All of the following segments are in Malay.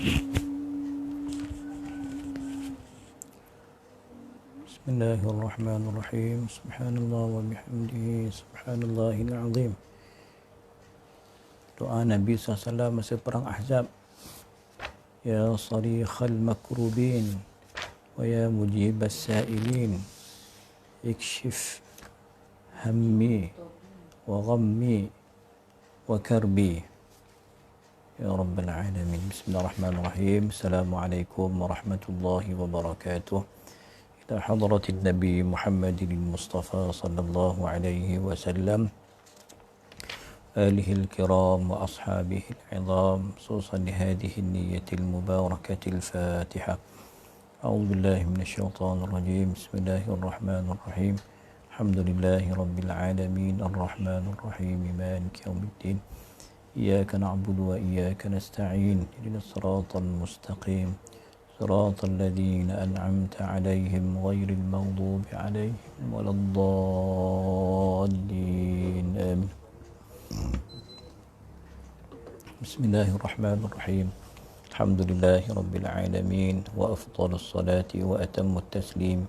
Bismillahirrahmanirrahim. Subhanallah wa bihamdihi subhanallahil azim. Doa Nabi SAW masa perang Ahzab. Ya sarikhal makrubin wa ya mujibas sa'ilin, ikshif hammi wa ghammi wa karbi ya rabbal alamin. Bismillahirrahmanirrahim. Assalamualaikum warahmatullahi wabarakatuh. Ila hadratin Nabi Muhammadin Mustafa sallallahu alaihi wasallam, آله الكرام وأصحابه العظام، خصوصا لهذه النية المباركة الفاتحة. أعوذ بالله من الشيطان الرجيم. بسم الله الرحمن الرحيم. الحمد لله رب العالمين الرحمن الرحيم مالك يوم الدين، إياك نعبد وإياك نستعين، اهدنا الصراط المستقيم صراط الذين أنعمت عليهم غير المغضوب عليهم ولا الضالين آمين. Bismillahirrahmanirrahim. Alhamdulillahi Rabbil Alamin. Wa afdalus salati wa atammu taslim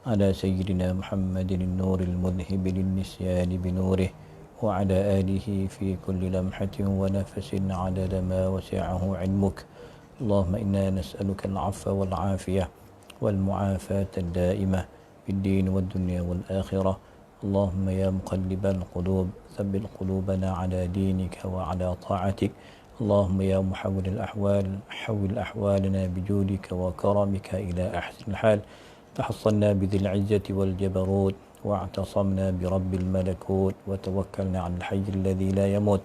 ala Sayyidina Muhammadin nuril mudhibi lin-nisyani binurih wa ala alihi fi kulli lamhatin wa nafasin adada ma wasi'ahu ilmuk. Allahumma inna nas'aluka al-'afwa wal-'afiyah wal-mu'afata ad-da'imah fid-din wad-dunya wal-akhirah. اللهم يا مقلب القلوب ثبت قلوبنا على دينك وعلى طاعتك. اللهم يا محول الأحوال حول أحوالنا بجودك وكرمك إلى أحسن الحال. تحصلنا بذي العزة والجبروت واعتصمنا برب الملكوت وتوكلنا على الحي الذي لا يموت.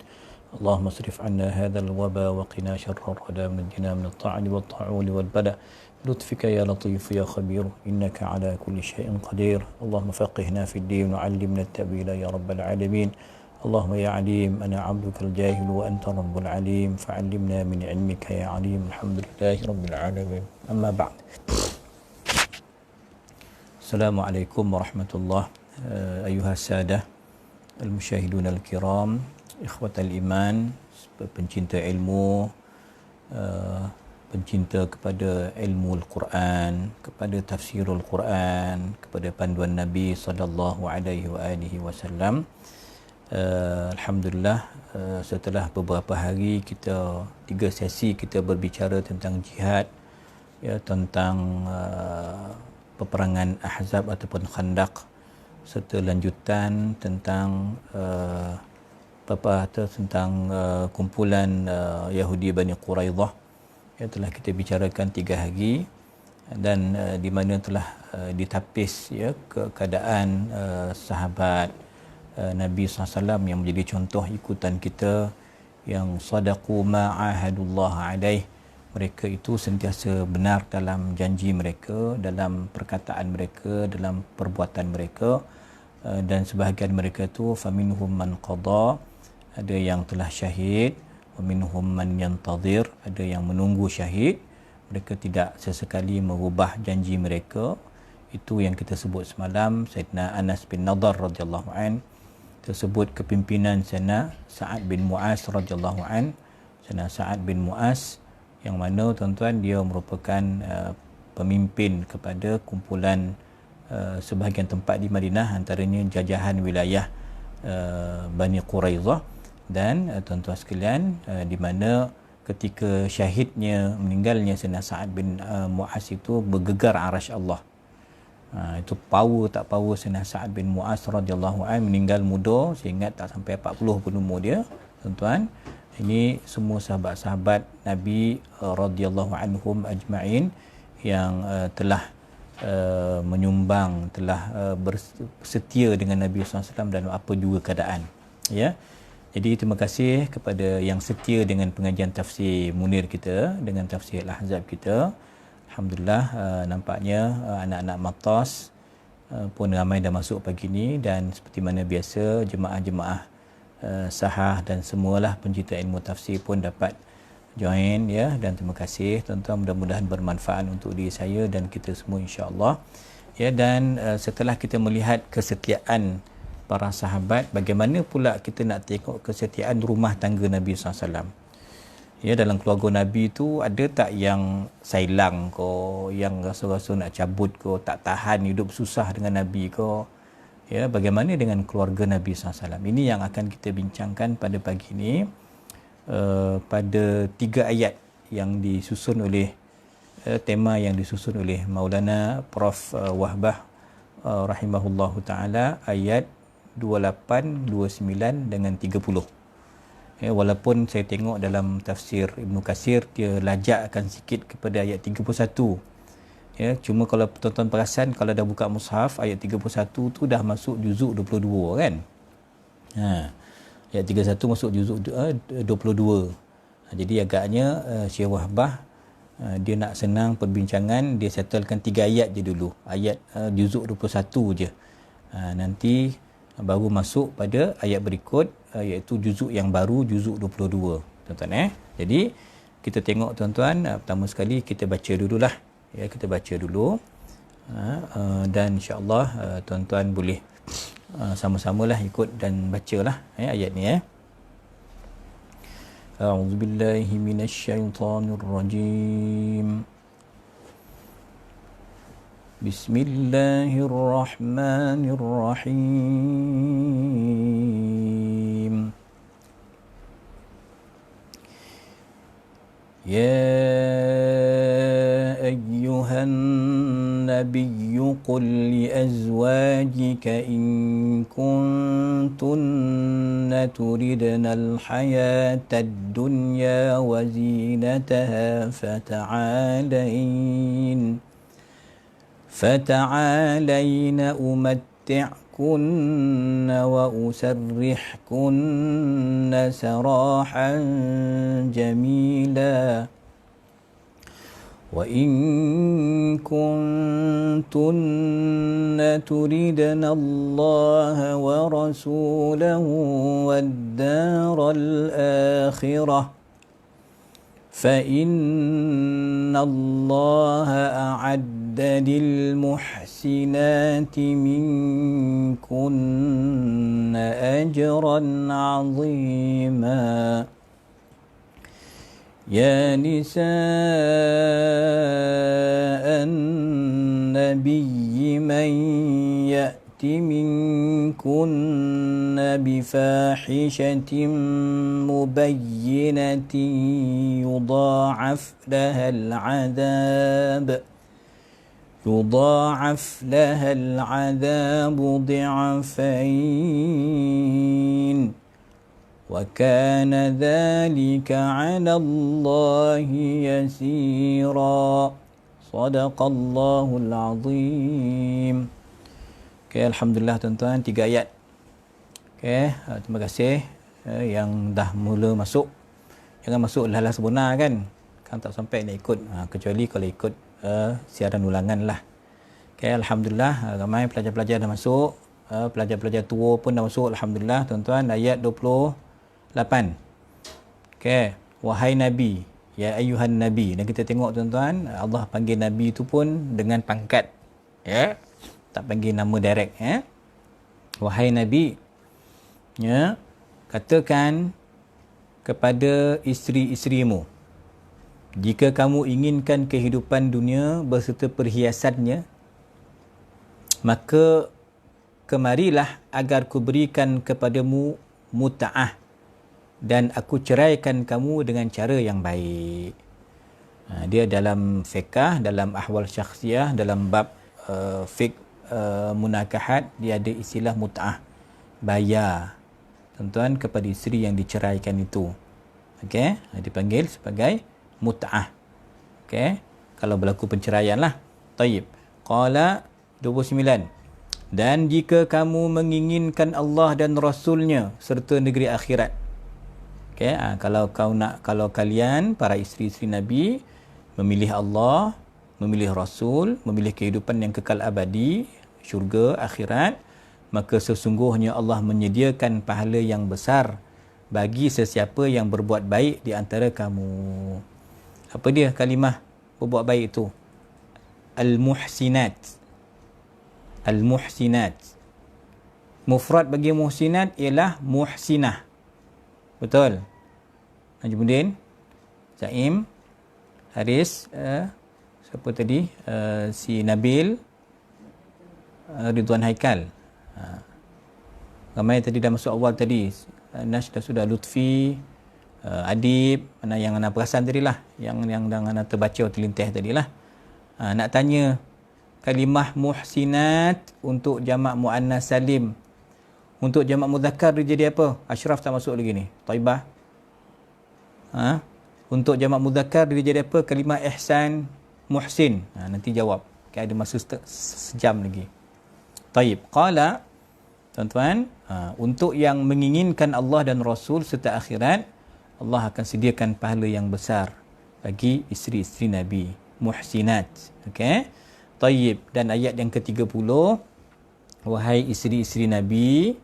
اللهم اصرف عنا هذا الوباء وقنا شر الردى ونجنا من الطعن والطاعون والبلاء لطفك يا لطيف يا خبير إنك على كل شيء قدير. اللهم فقهنا في الدين وعلمنا التأويل يا رب العالمين. اللهم يا عليم أنا عبدك الجاهل وأنت رب العليم فعلمنا من علمك يا عليم. الحمد لله رب العالمين. أما بعد. السلام عليكم ورحمة الله أيها السادة المشاهدون الكرام، إخوة الإيمان، pencinta ilmu, pencinta kepada ilmu Al-Quran, kepada tafsirul Quran, kepada panduan Nabi sallallahu alaihi wasallam. Alhamdulillah, setelah beberapa hari kita 3 sesi kita berbicara tentang jihad, ya, tentang peperangan Ahzab ataupun Khandaq, serta lanjutan tentang tentang kumpulan Yahudi Bani Quraidah, yang telah kita bicarakan 3 hari, dan di mana telah ditapis, ya, keadaan sahabat Nabi SAW yang menjadi contoh ikutan kita, yang sadaqu ma'ahadullah alaih. Mereka itu sentiasa benar dalam janji mereka, dalam perkataan mereka, dalam perbuatan mereka, dan sebahagian mereka itu faminhum man qada, ada yang telah syahid, wa minhum man yantazir, ada yang menunggu syahid. Mereka tidak sesekali merubah janji mereka. Itu yang kita sebut semalam Sayyidina Anas bin Nadar radhiyallahu an, tersebut kepimpinan Sayyidina Sa'ad bin Mu'az radhiyallahu an. Sayyidina Sa'ad bin Mu'az yang mana tuan-tuan dia merupakan pemimpin kepada kumpulan sebahagian tempat di Madinah, antaranya jajahan wilayah Bani Quraidah. Dan tuan-tuan sekalian, di mana ketika syahidnya, meninggalnya Sayyidina Sa'ad bin Mu'az itu bergegar arasy Allah. Itu power tak power Sayyidina Sa'ad bin Mu'az radhiyallahu an, meninggal muda, saya ingat tak sampai 40 pun umur dia, tuan-tuan. Ini semua sahabat-sahabat Nabi radhiyallahu anhum ajma'in yang telah menyumbang, telah bersetia dengan Nabi SAW dalam apa juga keadaan, ya. Jadi terima kasih kepada yang setia dengan pengajian tafsir Munir kita, dengan tafsir Al-Ahzab kita. Alhamdulillah, nampaknya anak-anak Matas pun ramai dah masuk pagi ni, dan seperti mana biasa jemaah-jemaah sahah dan semualah pencinta ilmu tafsir pun dapat join, ya. Dan terima kasih tuan-tuan, mudah-mudahan bermanfaat untuk diri saya dan kita semua insya-Allah. Ya, dan setelah kita melihat kesetiaan para sahabat, bagaimana pula kita nak tengok kesetiaan rumah tangga Nabi SAW. Ya, dalam keluarga Nabi tu ada tak yang sailang ko, yang rasa-rasa nak cabut ko, tak tahan hidup susah dengan Nabi ko? Ya, bagaimana dengan keluarga Nabi SAW? Ini yang akan kita bincangkan pada pagi ini, pada 3 ayat yang disusun oleh tema yang disusun oleh Maulana Prof Wahbah rahimahullahu taala, ayat 28, 29 dengan 30. Walaupun saya tengok dalam tafsir Ibnu Katsir dia lajakkan sikit kepada ayat 31. Cuma kalau tuan-tuan perasan, kalau dah buka mushaf ayat 31 tu dah masuk juzuk 22 kan. Ayat 31 masuk juzuk 22. Jadi agaknya Syekh Wahbah dia nak senang perbincangan, dia settlekan 3 ayat je dulu. Ayat juzuk 21 je. Nanti baru masuk pada ayat berikut, iaitu juzuk yang baru, juzuk 22. Tuan-tuan Jadi kita tengok tuan-tuan, pertama sekali kita baca dululah. Kita baca dulu. Dan insya-Allah tuan-tuan boleh sama-samalah ikut dan bacalah ayat ni. A'udzubillahi minasyaitonirrajim. Bismillahirrahmanirrahim. Ya ayyuhan nabiyyu qul li azwajika in kuntunna turidna al-hayata ad-dunya wa zinataha فتعالين أمتعكن وأسرحكن سراحا جميلا وإن كنتن تردن الله ورسوله والدار الآخرة فإن الله أعد للمحسنات منكن أجرا عظيما يا نساء النبي من يأت منكن بفاحشة مبينة يضاعف لها العذاب ضعفين وكان ذلك على الله يسيرا صدق الله العظيم. Alhamdulillah tuan-tuan, 3 ayat. Terima kasih yang dah mula masuk. Jangan masuk lalas sebenar kan tak sampai nak ikut, kecuali kalau ikut siaran ulangan lah. Alhamdulillah, ramai pelajar-pelajar dah masuk, pelajar-pelajar tua pun dah masuk. Alhamdulillah tuan-tuan, ayat 28. Wahai Nabi, ya ayuhan Nabi. Dan kita tengok tuan-tuan, Allah panggil Nabi itu pun dengan pangkat, tak panggil nama direct. Wahai Nabi, katakan kepada isteri-isterimu, jika kamu inginkan kehidupan dunia beserta perhiasannya, maka kemarilah agar kuberikan kepadamu muta'ah dan aku ceraikan kamu dengan cara yang baik. Dia dalam fiqh, dalam ahwal syakhsiyah, dalam bab fiqh munakahat, dia ada istilah mut'ah, bayar tuan-tuan kepada isteri yang diceraikan itu. Dipanggil sebagai mut'ah. Kalau berlaku perceraian lah. Taib. Qala 29. Dan jika kamu menginginkan Allah dan Rasulnya serta negeri akhirat. Kalau kalian para isteri-isteri Nabi memilih Allah, memilih Rasul, memilih kehidupan yang kekal abadi, syurga, akhirat, maka sesungguhnya Allah menyediakan pahala yang besar bagi sesiapa yang berbuat baik di antara kamu. Apa dia kalimah berbuat baik itu? Al-muhsinat. Al-muhsinat. Mufrad bagi muhsinat ialah muhsinah. Betul? Najmuddin? Zaim, Haris, siapa tadi? Si Nabil, Ridwan Haikal. Ramai tadi dah masuk awal tadi. Nash dah sudah, Lutfi, Adib, mana yang Ana perasan tadi lah, yang Ana terbaca atau terlintas tadi lah. Nak tanya kalimah muhsinat untuk jamak muannas salim, untuk jamak muzakkar dia jadi apa? Ashraf tak masuk lagi ni. Taibah. Untuk jamak muzakkar dia jadi apa? Kalimah ihsan, muhsin. Nanti jawab. Ada masa sejam lagi. Taib. Qala, tuan-tuan, untuk yang menginginkan Allah dan Rasul serta akhirat, Allah akan sediakan pahala yang besar bagi isteri-isteri Nabi, muhsinat. Okey. Taib. Dan ayat yang ke-30, wahai isteri-isteri Nabi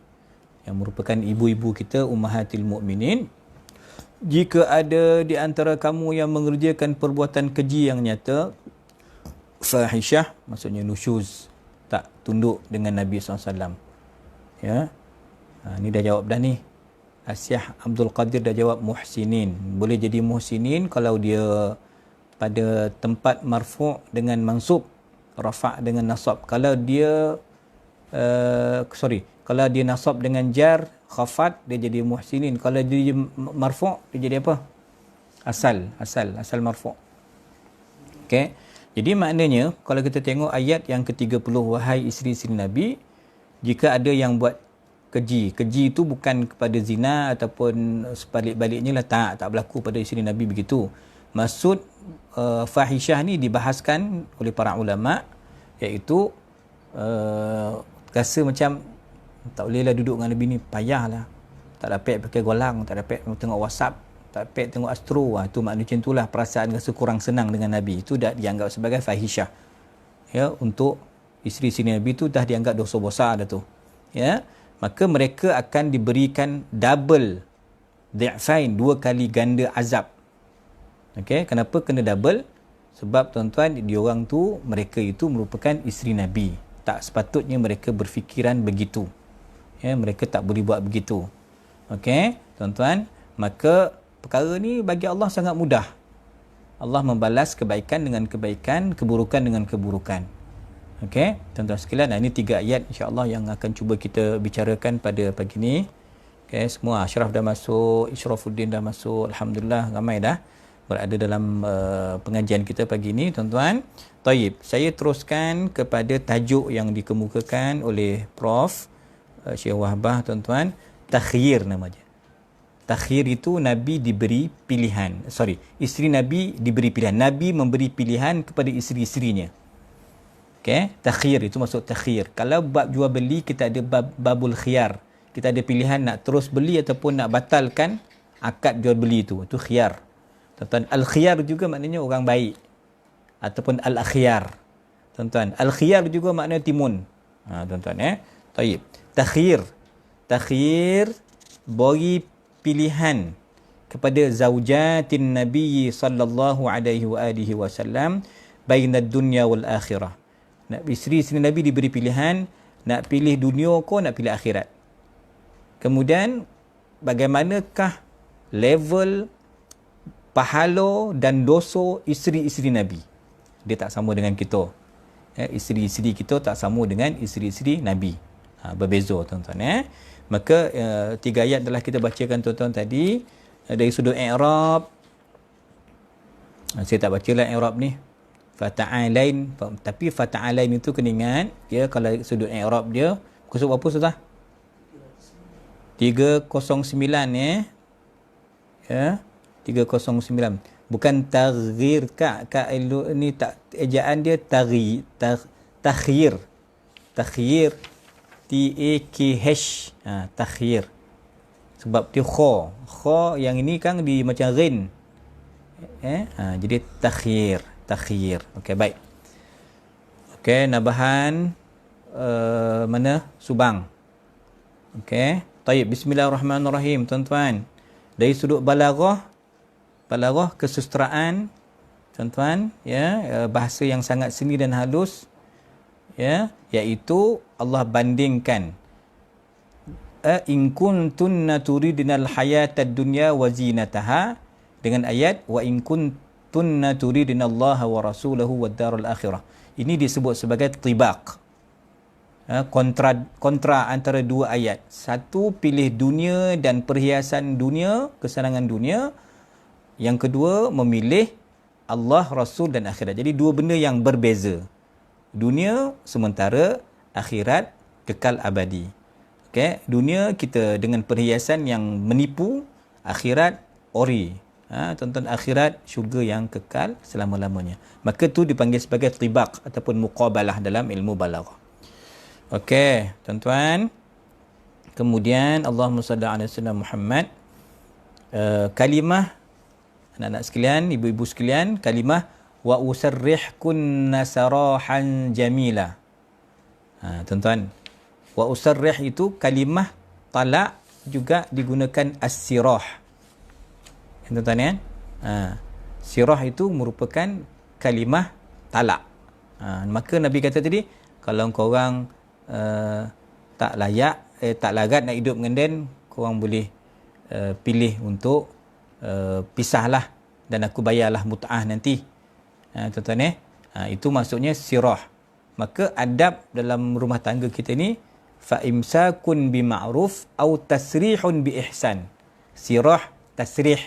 yang merupakan ibu-ibu kita, ummahatil mukminin, jika ada di antara kamu yang mengerjakan perbuatan keji yang nyata, fahisyah, maksudnya nusyuz, tak tunduk dengan Nabi SAW. Ya. Ni dah jawab dah ni. Asyah Abdul Qadir dah jawab muhsinin. Boleh jadi muhsinin kalau dia pada tempat marfu' dengan mansub, rafa' dengan nasab. Kalau dia kalau dia nasab dengan jar, khafat, dia jadi muhsinin. Kalau dia marfu' dia jadi apa? Asal marfu'. Okey. Jadi maknanya kalau kita tengok ayat yang ke-30, wahai isteri-isteri Nabi, jika ada yang buat keji itu bukan kepada zina ataupun sebalik-baliknya lah, tak berlaku pada isteri Nabi begitu. Maksud fahisyah ni dibahaskan oleh para ulama, iaitu rasa macam tak bolehlah duduk dengan Nabi ni, payahlah, tak dapat pakai golang, tak dapat tengok WhatsApp, tak dapat tengok astro. Itu makna macam itulah, perasaan rasa kurang senang dengan Nabi. Itu dah dianggap sebagai fahisyah. Ya, untuk isteri-isteri Nabi tu dah dianggap dosa besar dah tu. Ya, maka mereka akan diberikan double, di'fain, 2 kali ganda azab. Okey, kenapa kena double? Sebab tuan-tuan, diorang tu, mereka itu merupakan isteri Nabi. Tak sepatutnya mereka berfikiran begitu. Ya, mereka tak boleh buat begitu. Okey, tuan-tuan, maka perkara ni bagi Allah sangat mudah. Allah membalas kebaikan dengan kebaikan, keburukan dengan keburukan. Okey, tuan-tuan sekalian, ini 3 ayat insya-Allah yang akan cuba kita bicarakan pada pagi ni. Okey, semua Ashraf dah masuk, Ishrafuddin dah masuk, alhamdulillah ramai dah berada dalam pengajian kita pagi ni, tuan-tuan. Taib, saya teruskan kepada tajuk yang dikemukakan oleh Prof Syekh Wahbah, tuan-tuan. Takhyir namanya. Takhyir itu Nabi diberi pilihan. Isteri Nabi diberi pilihan. Nabi memberi pilihan kepada isteri-isterinya. Okey, takhyir itu maksud takhyir. Kalau bab jual beli, kita ada babul khiyar. Kita ada pilihan nak terus beli ataupun nak batalkan akad jual beli itu. Itu khiyar. Tuan-tuan, al-khiyar juga maknanya orang baik ataupun al-akhyar. Tuan-tuan, al-khiyar juga maknanya timun. Tuan-tuan Taib. Takhyir bagi pilihan kepada zaujatin Nabi sallallahu alaihi wa alihi wasallam bainad dunya wal akhirah. Nak isteri Nabi diberi pilihan, nak pilih dunia ke nak pilih akhirat. Kemudian bagaimanakah level pahala dan dosa isteri-isteri Nabi? Dia tak sama dengan kita. Isteri-isteri kita tak sama dengan isteri-isteri Nabi. Berbeza, tuan-tuan. Maka 3 ayat telah kita bacakan, tuan-tuan, tadi. Dari sudut i'rab, saya tak bacalah i'rab ni. Fata'alain, tapi fata'alain itu kena ingat, ya, kalau sudut i'rab dia kusuk berapa sudah? 309 ya. 309. Bukan taghyir, ni tak, ejaan dia takhyir. Takhyir, T-A-K-H, takhyir. Sebab dia kha yang ini kan di macam rin. Jadi takhyir. Okey, baik. Okey, Nabahan mana? Subang. Okey. Taib, bismillahirrahmanirrahim, tuan-tuan. Dari sudut balaghah kesusteraan, tuan-tuan, ya, bahasa yang sangat seni dan halus, ya, iaitu Allah bandingkan in kuntunna turidnal hayatad dunya wa zinataha dengan ayat wa in kuntunna turidinallaha wa rasulahu wad darul akhirah. Ini disebut sebagai tibaq. Kontra antara dua ayat. Satu, pilih dunia dan perhiasan dunia, kesenangan dunia. Yang kedua, memilih Allah, Rasul dan akhirat. Jadi dua benda yang berbeza. Dunia sementara, akhirat kekal abadi. Okay? Dunia kita dengan perhiasan yang menipu, akhirat ori. Tuan-tuan, akhirat syurga yang kekal selama-lamanya. Maka tu dipanggil sebagai tibaq ataupun muqabalah dalam ilmu balaghah. Okey, tuan-tuan. Kemudian Allahumma salli ala sayyidina Muhammad. Kalimah anak-anak sekalian, ibu-ibu sekalian, kalimah wa usarrihkunna sarahan jamila. Tuan-tuan, wa usarrih itu kalimah talak juga digunakan as-sirah. Tuan-tuan ya. Sirah itu merupakan kalimah talak. Maka Nabi kata tadi, kalau korang tak layak, tak larat nak hidup dengan Dan, korang boleh pilih untuk pisahlah dan aku bayarlah mut'ah nanti. Tuan-tuan itu maksudnya sirah. Maka adab dalam rumah tangga kita ni, fa imsakun bima'ruf au tasrihun bi ihsan. Sirah, tasrih.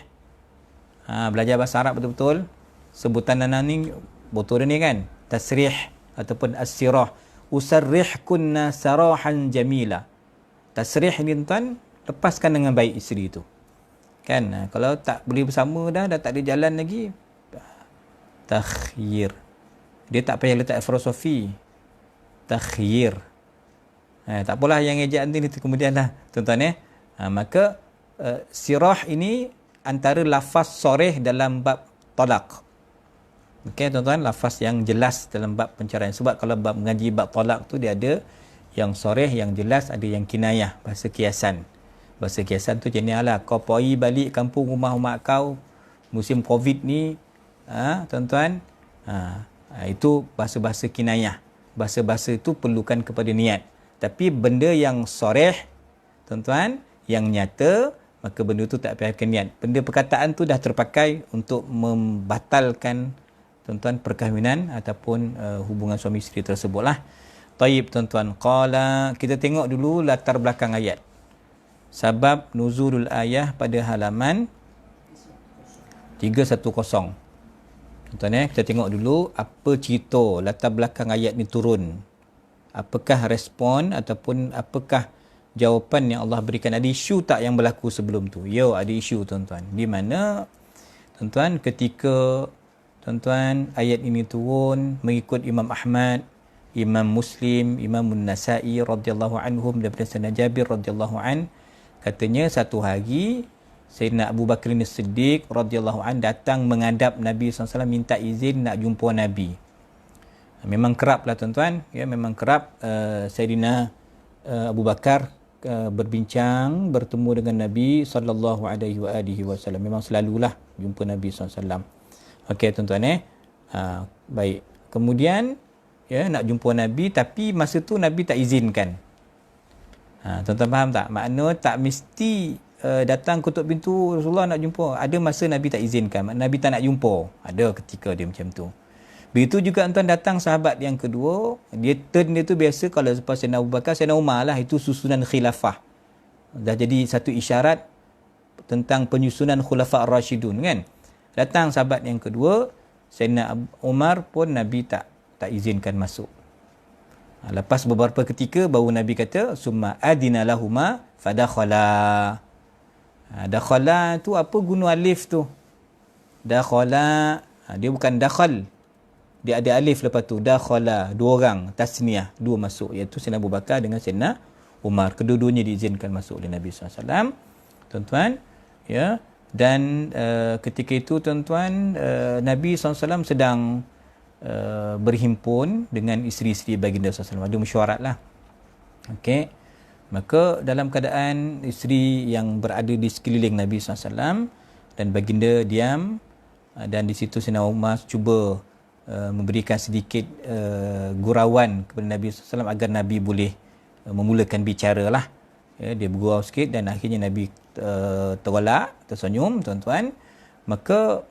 Belajar bahasa Arab betul-betul. Sebutan anak ni betul ni kan, tasrih ataupun as-sirah. Usarrihkunna sarahan jamila. Tasrih ni tuan, lepaskan dengan baik isteri tu. Kan, kalau tak boleh bersama dah tak ada jalan lagi, takhyir. Dia tak payah letak filosofi. Takhyir. Tak apalah yang ejaan ni kemudian lah tuan-tuan maka sirah ini antara lafaz soreh dalam bab talak. Okey tuan-tuan, lafaz yang jelas dalam bab penceraian. Sebab kalau bab mengaji bab talak tu dia ada yang soreh, yang jelas, ada yang kinayah, bahasa kiasan. Bahasa kiasan tu jenis lah, kau pergi balik kampung rumah mak kau musim Covid ni, tuan-tuan, itu bahasa-bahasa kinayah. Bahasa-bahasa itu perlukan kepada niat. Tapi benda yang soreh, tuan-tuan, yang nyata, maka benda tu tak payah niat. Benda perkataan tu dah terpakai untuk membatalkan tuan-tuan perkahwinan ataupun hubungan suami isteri tersebutlah. Taib tuan-tuan, qala, kita tengok dulu latar belakang ayat. Sabab nuzulul ayah pada halaman 310. Tuan-tuan kita tengok dulu apa cerita latar belakang ayat ni turun. Apakah respon ataupun apakah jawapan yang Allah berikan. Ada isu tak yang berlaku sebelum tu? Ya, ada isu tuan-tuan. Di mana tuan-tuan ketika tuan-tuan ayat ini turun mengikut Imam Ahmad, Imam Muslim, Imam An-Nasa'i radhiyallahu anhum daripada Sayyidina Jabir radhiyallahu an, katanya satu hari Sayyidina Abu Bakar As-Siddiq radhiyallahu an datang menghadap Nabi SAW minta izin nak jumpa Nabi. Memang kerap lah tuan-tuan, ya, memang kerap Sayyidina Abu Bakar berbincang, bertemu dengan Nabi sallallahu alaihi wasallam. Memang selalulah jumpa Nabi SAW. Okey tuan-tuan baik. Kemudian ya nak jumpa Nabi, tapi masa tu Nabi tak izinkan. Tuan-tuan faham tak? Makna tak mesti datang ketuk pintu Rasulullah nak jumpa. Ada masa Nabi tak izinkan, Nabi tak nak jumpa. Ada ketika dia macam tu. Begitu juga tuan datang sahabat yang kedua, dia turn dia tu biasa kalau lepas Sayyidina Abu Bakar, Sayyidina Umar lah, itu susunan khilafah. Dah jadi satu isyarat tentang penyusunan khulafah ar-rasyidun kan. Datang sahabat yang kedua, Sayyidina Umar pun Nabi tak izinkan masuk. Lepas beberapa ketika baru Nabi kata summa adina lahuma fadakhala. Dakhala tu apa guna alif tu? Dakhala, dia bukan dakhal. Dia ada alif lepas tu. Dakhala, dua orang, tasniah, dua masuk, iaitu Sayyidina Abu Bakar dengan Sayyidina Umar. Kedua-duanya diizinkan masuk oleh Nabi SAW. Tuan-tuan, ya. Dan ketika itu tuan-tuan, Nabi SAW sedang berhimpun dengan isteri-isteri baginda SAW. Ada mesyuarat lah. Okey. Maka dalam keadaan isteri yang berada di sekeliling Nabi SAW dan baginda diam, dan di situ Sayyidina Umar cuba memberikan sedikit gurauan kepada Nabi SAW agar Nabi boleh memulakan bicara lah. Ya, dia bergurau sikit dan akhirnya Nabi tersenyum tuan-tuan. Maka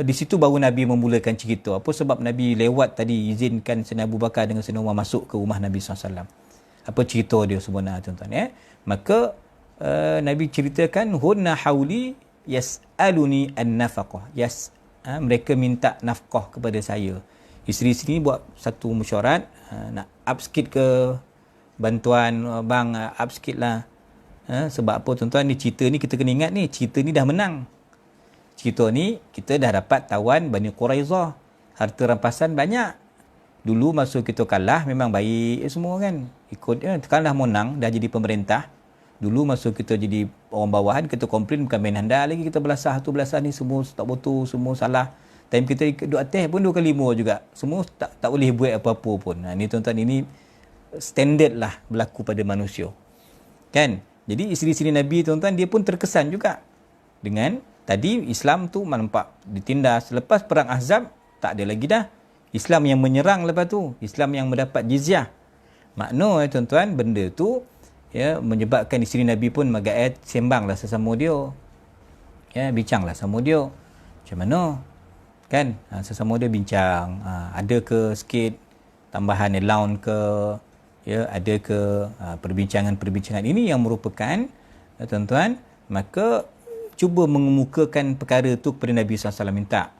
di situ baru Nabi memulakan cerita. Apa sebab Nabi lewat tadi izinkan Sayyidina Abu Bakar dengan Sayyidina Umar masuk ke rumah Nabi SAW. Apa cerita dia sebenarnya tuan-tuan. Maka Nabi ceritakan, hunna hauli yas'aluni an-nafaqah. Mereka minta nafkah kepada saya. Isteri sini buat satu mesyuarat, nak up sikit ke bantuan, bang up sikit lah. Sebab apa tuan-tuan, ni cerita ni kita kena ingat ni, cerita ni dah menang. Cerita ni kita dah dapat tawan Bani Quraizah. Harta rampasan banyak. Dulu masa kita kalah memang baik semua kan. Ikut sekarang dah menang, dah jadi pemerintah. Dulu masa kita jadi orang bawahan, kita komplain bukan main handal lagi, kita belasah tu belasah ni semua tak betul, semua salah. Time kita duduk atas pun 2 kali 5 juga. Semua tak boleh buat apa-apa pun. Ni tuan-tuan, ini standard lah berlaku pada manusia. Kan? Jadi isteri-isteri Nabi tuan-tuan, dia pun terkesan juga dengan tadi Islam tu nampak ditindas. Lepas perang Ahzab, tak ada lagi dah. Islam yang menyerang lepas tu. Islam yang mendapat jizyah. Makna tuan-tuan, benda tu menyebabkan isteri Nabi pun sembanglah sesama dia. Bincanglah sama dia. Macam mana? Kan? Sesama dia bincang. Ada ke sikit tambahan allowance ke? Ada ke perbincangan-perbincangan ini yang merupakan tuan-tuan, maka cuba mengemukakan perkara tu kepada Nabi SAW minta.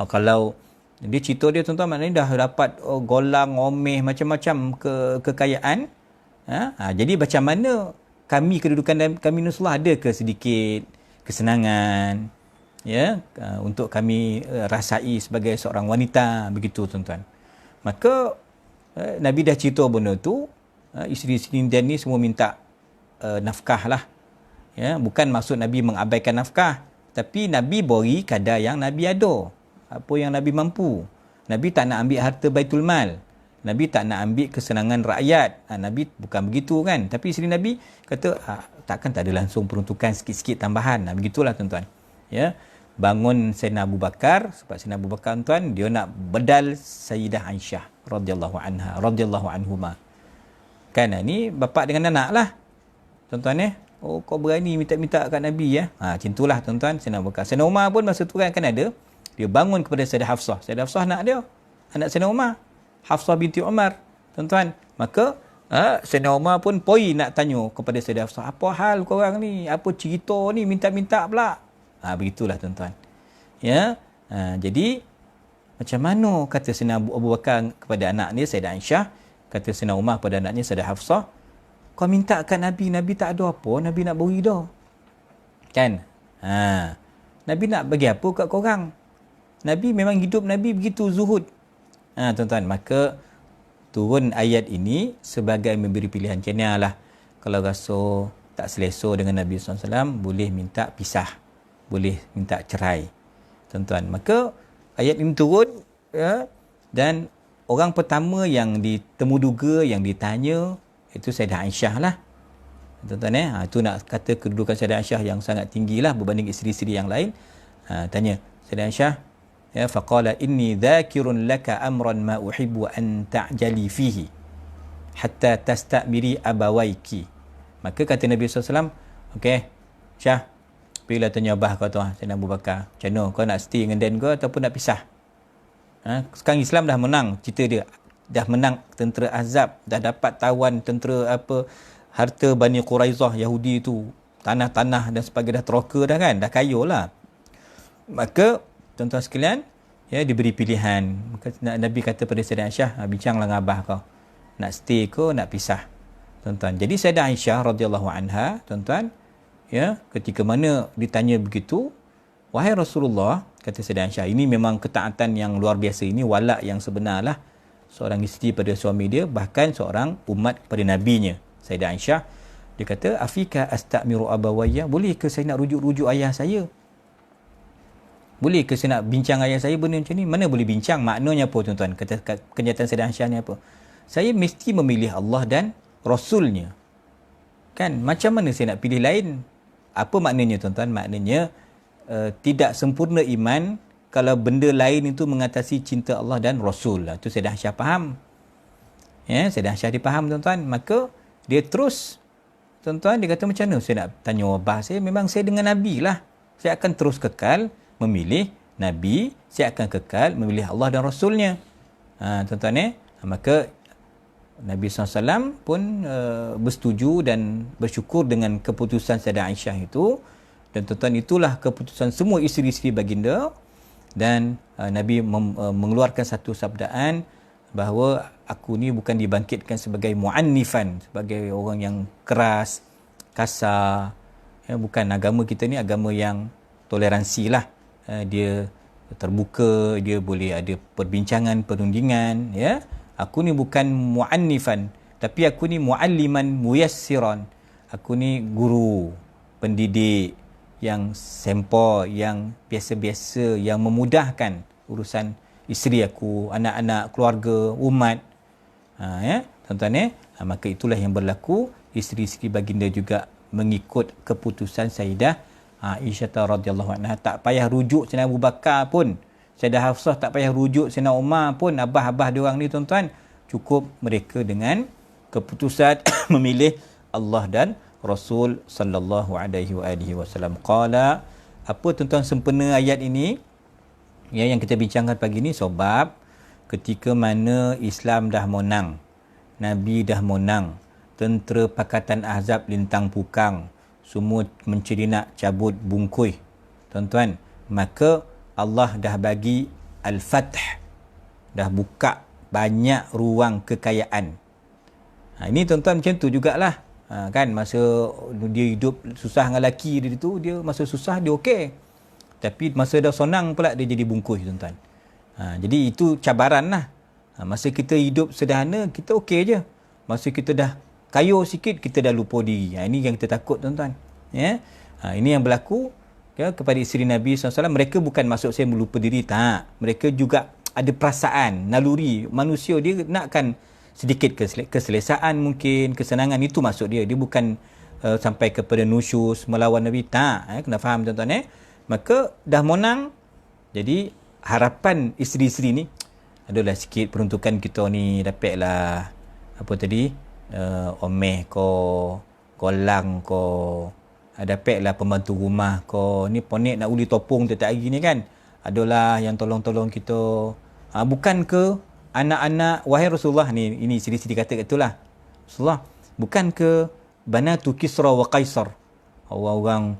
Kalau dia cerita dia tuan-tuan, maknanya dah dapat golang, omeh, macam-macam kekayaan. Jadi macam mana kedudukan kami Nusrullah, ada ke sedikit kesenangan untuk kami rasai sebagai seorang wanita, begitu tuan-tuan. Maka Nabi dah cerita benda tu, isteri-isteri dia ni semua minta nafkah lah. Bukan maksud Nabi mengabaikan nafkah, tapi Nabi beri kadar yang Nabi ada, apa yang Nabi mampu. Nabi tak nak ambil harta Baitul Mal, Nabi tak nak ambil kesenangan rakyat. Nabi bukan begitu kan. Tapi isteri Nabi kata, takkan tak ada langsung peruntukan sikit-sikit tambahan. Begitulah tuan-tuan. Bangun Sayyidina Abu Bakar, sebab Sayyidina Abu Bakar tuan, dia nak bedal Sayyidah Aisyah radhiyallahu anha, radhiyallahu anhuma. Kan, ni bapa dengan anak lah tuan-tuan. Kau berani minta-minta kat Nabi macam itulah tuan-tuan. Sayyidina Abu Bakar, Sayyidina Umar pun masa tu kan ada, dia bangun kepada Sayyidah Hafsah. Sayyidah Hafsah anak dia, anak Sayyidina Umar, Hafsah binti Umar tuan-tuan. Maka Sayyidina Umar pun nak tanya kepada Sayyidah Hafsah, apa hal korang ni, apa cerita ni, minta-minta pula. Begitulah tuan-tuan. Jadi macam mana kata Sayyidina Abu Bakar kepada anak dia Sayyidah Aisyah, kata Sayyidina Umar pada anaknya Sayyidah Hafsah, kau minta kat Nabi, Nabi tak ada apa, Nabi nak beri dah. Kan? Nabi nak bagi apa kat korang? Nabi memang hidup Nabi begitu zuhud. Tuan-tuan, maka turun ayat ini sebagai memberi pilihan. Macam lah, kalau rasa tak selesa dengan Nabi SAW, boleh minta pisah, boleh minta cerai. Tuan-tuan, maka ayat ini turun, dan orang pertama yang ditemuduga, yang ditanya, itu Sayyidah Aisyah lah. Tuan-tuan, itu nak kata kedudukan Sayyidah Aisyah yang sangat tinggi lah berbanding isteri-isteri yang lain. Tanya Sayyidah Aisyah, faqala inni dhakirun laka amran ma uhibbu an ta'jali fihi hatta tastamiri abawaiki. Maka kata Nabi SAW, okey Syah, pergilah tanya abah kau tu, Sayyidina Abu Bakar, macam mana kau nak stay dengan Dan kau ataupun nak pisah? Sekarang Islam dah menang, cerita dia dah menang tentera Ahzab, dah dapat tawan tentera harta Bani Quraizah Yahudi tu, tanah-tanah dan sebagainya, dah teroka dah kan, dah kaya lah. Maka tuan-tuan sekalian, diberi pilihan. Maka Nabi kata pada Sayyidah Aisyah, bincanglah dengan abah kau, nak stay ke nak pisah, tuan-tuan. Jadi Sayyidah Aisyah radhiyallahu anha tuan-tuan, ketika mana ditanya begitu, wahai Rasulullah, kata Sayyidah Aisyah, ini memang ketaatan yang luar biasa, ini walak yang sebenar lah seorang isteri pada suami dia, bahkan seorang umat pada nabinya. Sayyidah Aisyah, dia kata, afika astamiru abawayya, boleh ke saya nak rujuk-rujuk ayah saya? Boleh ke saya nak bincang ayah saya benda macam ni? Mana boleh bincang? Maknanya apa tuan-tuan? Kata kenyataan Sayyidah Aisyah ni apa? Saya mesti memilih Allah dan Rasulnya. Kan? Macam mana saya nak pilih lain? Apa maknanya tuan-tuan? Maknanya tidak sempurna iman kalau benda lain itu mengatasi cinta Allah dan Rasul. Itu Sayyidah Aisyah faham. Sayyidah Aisyah dia faham tuan-tuan. Maka dia terus, tuan-tuan, dia kata macam mana saya nak tanya abah saya? Memang saya dengan Nabi lah. saya akan terus kekal memilih Nabi, saya akan kekal memilih Allah dan Rasulnya. Tuan-tuan, maka Nabi SAW pun bersetuju dan bersyukur dengan keputusan Sayyidah Aisyah itu. Dan tuan-tuan, itulah keputusan semua isteri-isteri baginda. Dan Nabi mengeluarkan satu sabdaan bahawa aku ni bukan dibangkitkan sebagai mu'annifan, sebagai orang yang keras, kasar. Bukan, agama kita ni agama yang toleransi lah. Dia terbuka, dia boleh ada perbincangan, perundingan. Aku ni bukan mu'annifan, tapi aku ni mu'alliman muyassiran. Aku ni guru, pendidik yang sempor, yang biasa-biasa, yang memudahkan urusan isteri aku, anak-anak, keluarga, umat. Tuan-tuan, maka itulah yang berlaku. Isteri-isteri baginda juga mengikut keputusan Sayyidah Aisyah radhiyallahu anha. Tak payah rujuk Sayyidina Abu Bakar pun, Sayyidah Hafsah tak payah rujuk Sayyidina Umar pun, abah-abah diorang ni tuan-tuan. Cukup mereka dengan keputusan memilih Allah dan Rasul sallallahu alaihi wasallam. Qala, apa tuan-tuan sempena ayat ini yang kita bincangkan pagi ni? Sebab ketika mana Islam dah menang, Nabi dah menang, tentera Pakatan Ahzab lintang pukang, semua mencari nak cabut bungkuih, tuan-tuan, maka Allah dah bagi Al-Fath, dah buka banyak ruang kekayaan. Ini tuan-tuan macam tu jugalah. Kan, masa dia hidup susah dengan lelaki dia tu, dia masa susah dia okey. Tapi masa dah sonang pula dia jadi bungkuih, tuan-tuan. Jadi itu cabaran lah. Masa kita hidup sederhana, kita okey je. Masa kita dah kaya sikit, kita dah lupa diri. Ini yang kita takut, tuan-tuan. Ini yang berlaku kepada isteri Nabi SAW. Mereka bukan maksud saya melupa diri, tak. Mereka juga ada perasaan, naluri manusia. Dia nakkan sedikit keselesaan mungkin, kesenangan, itu maksud dia. Dia bukan sampai kepada nusyus, melawan Nabi, tak. Kena faham, tuan-tuan. Maka dah menang, jadi harapan isteri-isteri ni, adalah sikit peruntukan kita ni dapatlah apa tadi, omeh ko, kolang ko, dapatlah pembantu rumah ko, ni ponek nak uli topung tiap hari ni kan, adalah yang tolong-tolong kita. Bukan ke anak-anak, wahai Rasulullah, ni ini siri-siri kata itulah, Rasulullah, bukan ke banatu Kisra wa Qaisar, orang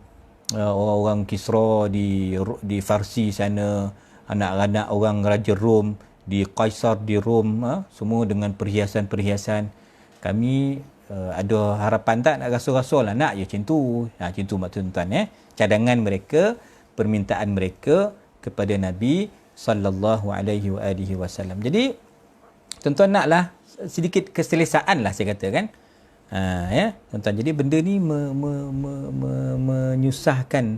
Kisra di Farsi sana, anak-anak orang Raja Rom di Qaisar di Rom, semua dengan perhiasan-perhiasan. Kami ada harapan tak nak rasul-rasul lah, nak je macam tu. Macam tu tuan-tuan, cadangan mereka, permintaan mereka kepada Nabi sallallahu alaihi wasallam. Jadi tuan-tuan naklah sedikit keselesaan lah saya kata kan. Tuan-tuan, jadi benda ni menyusahkan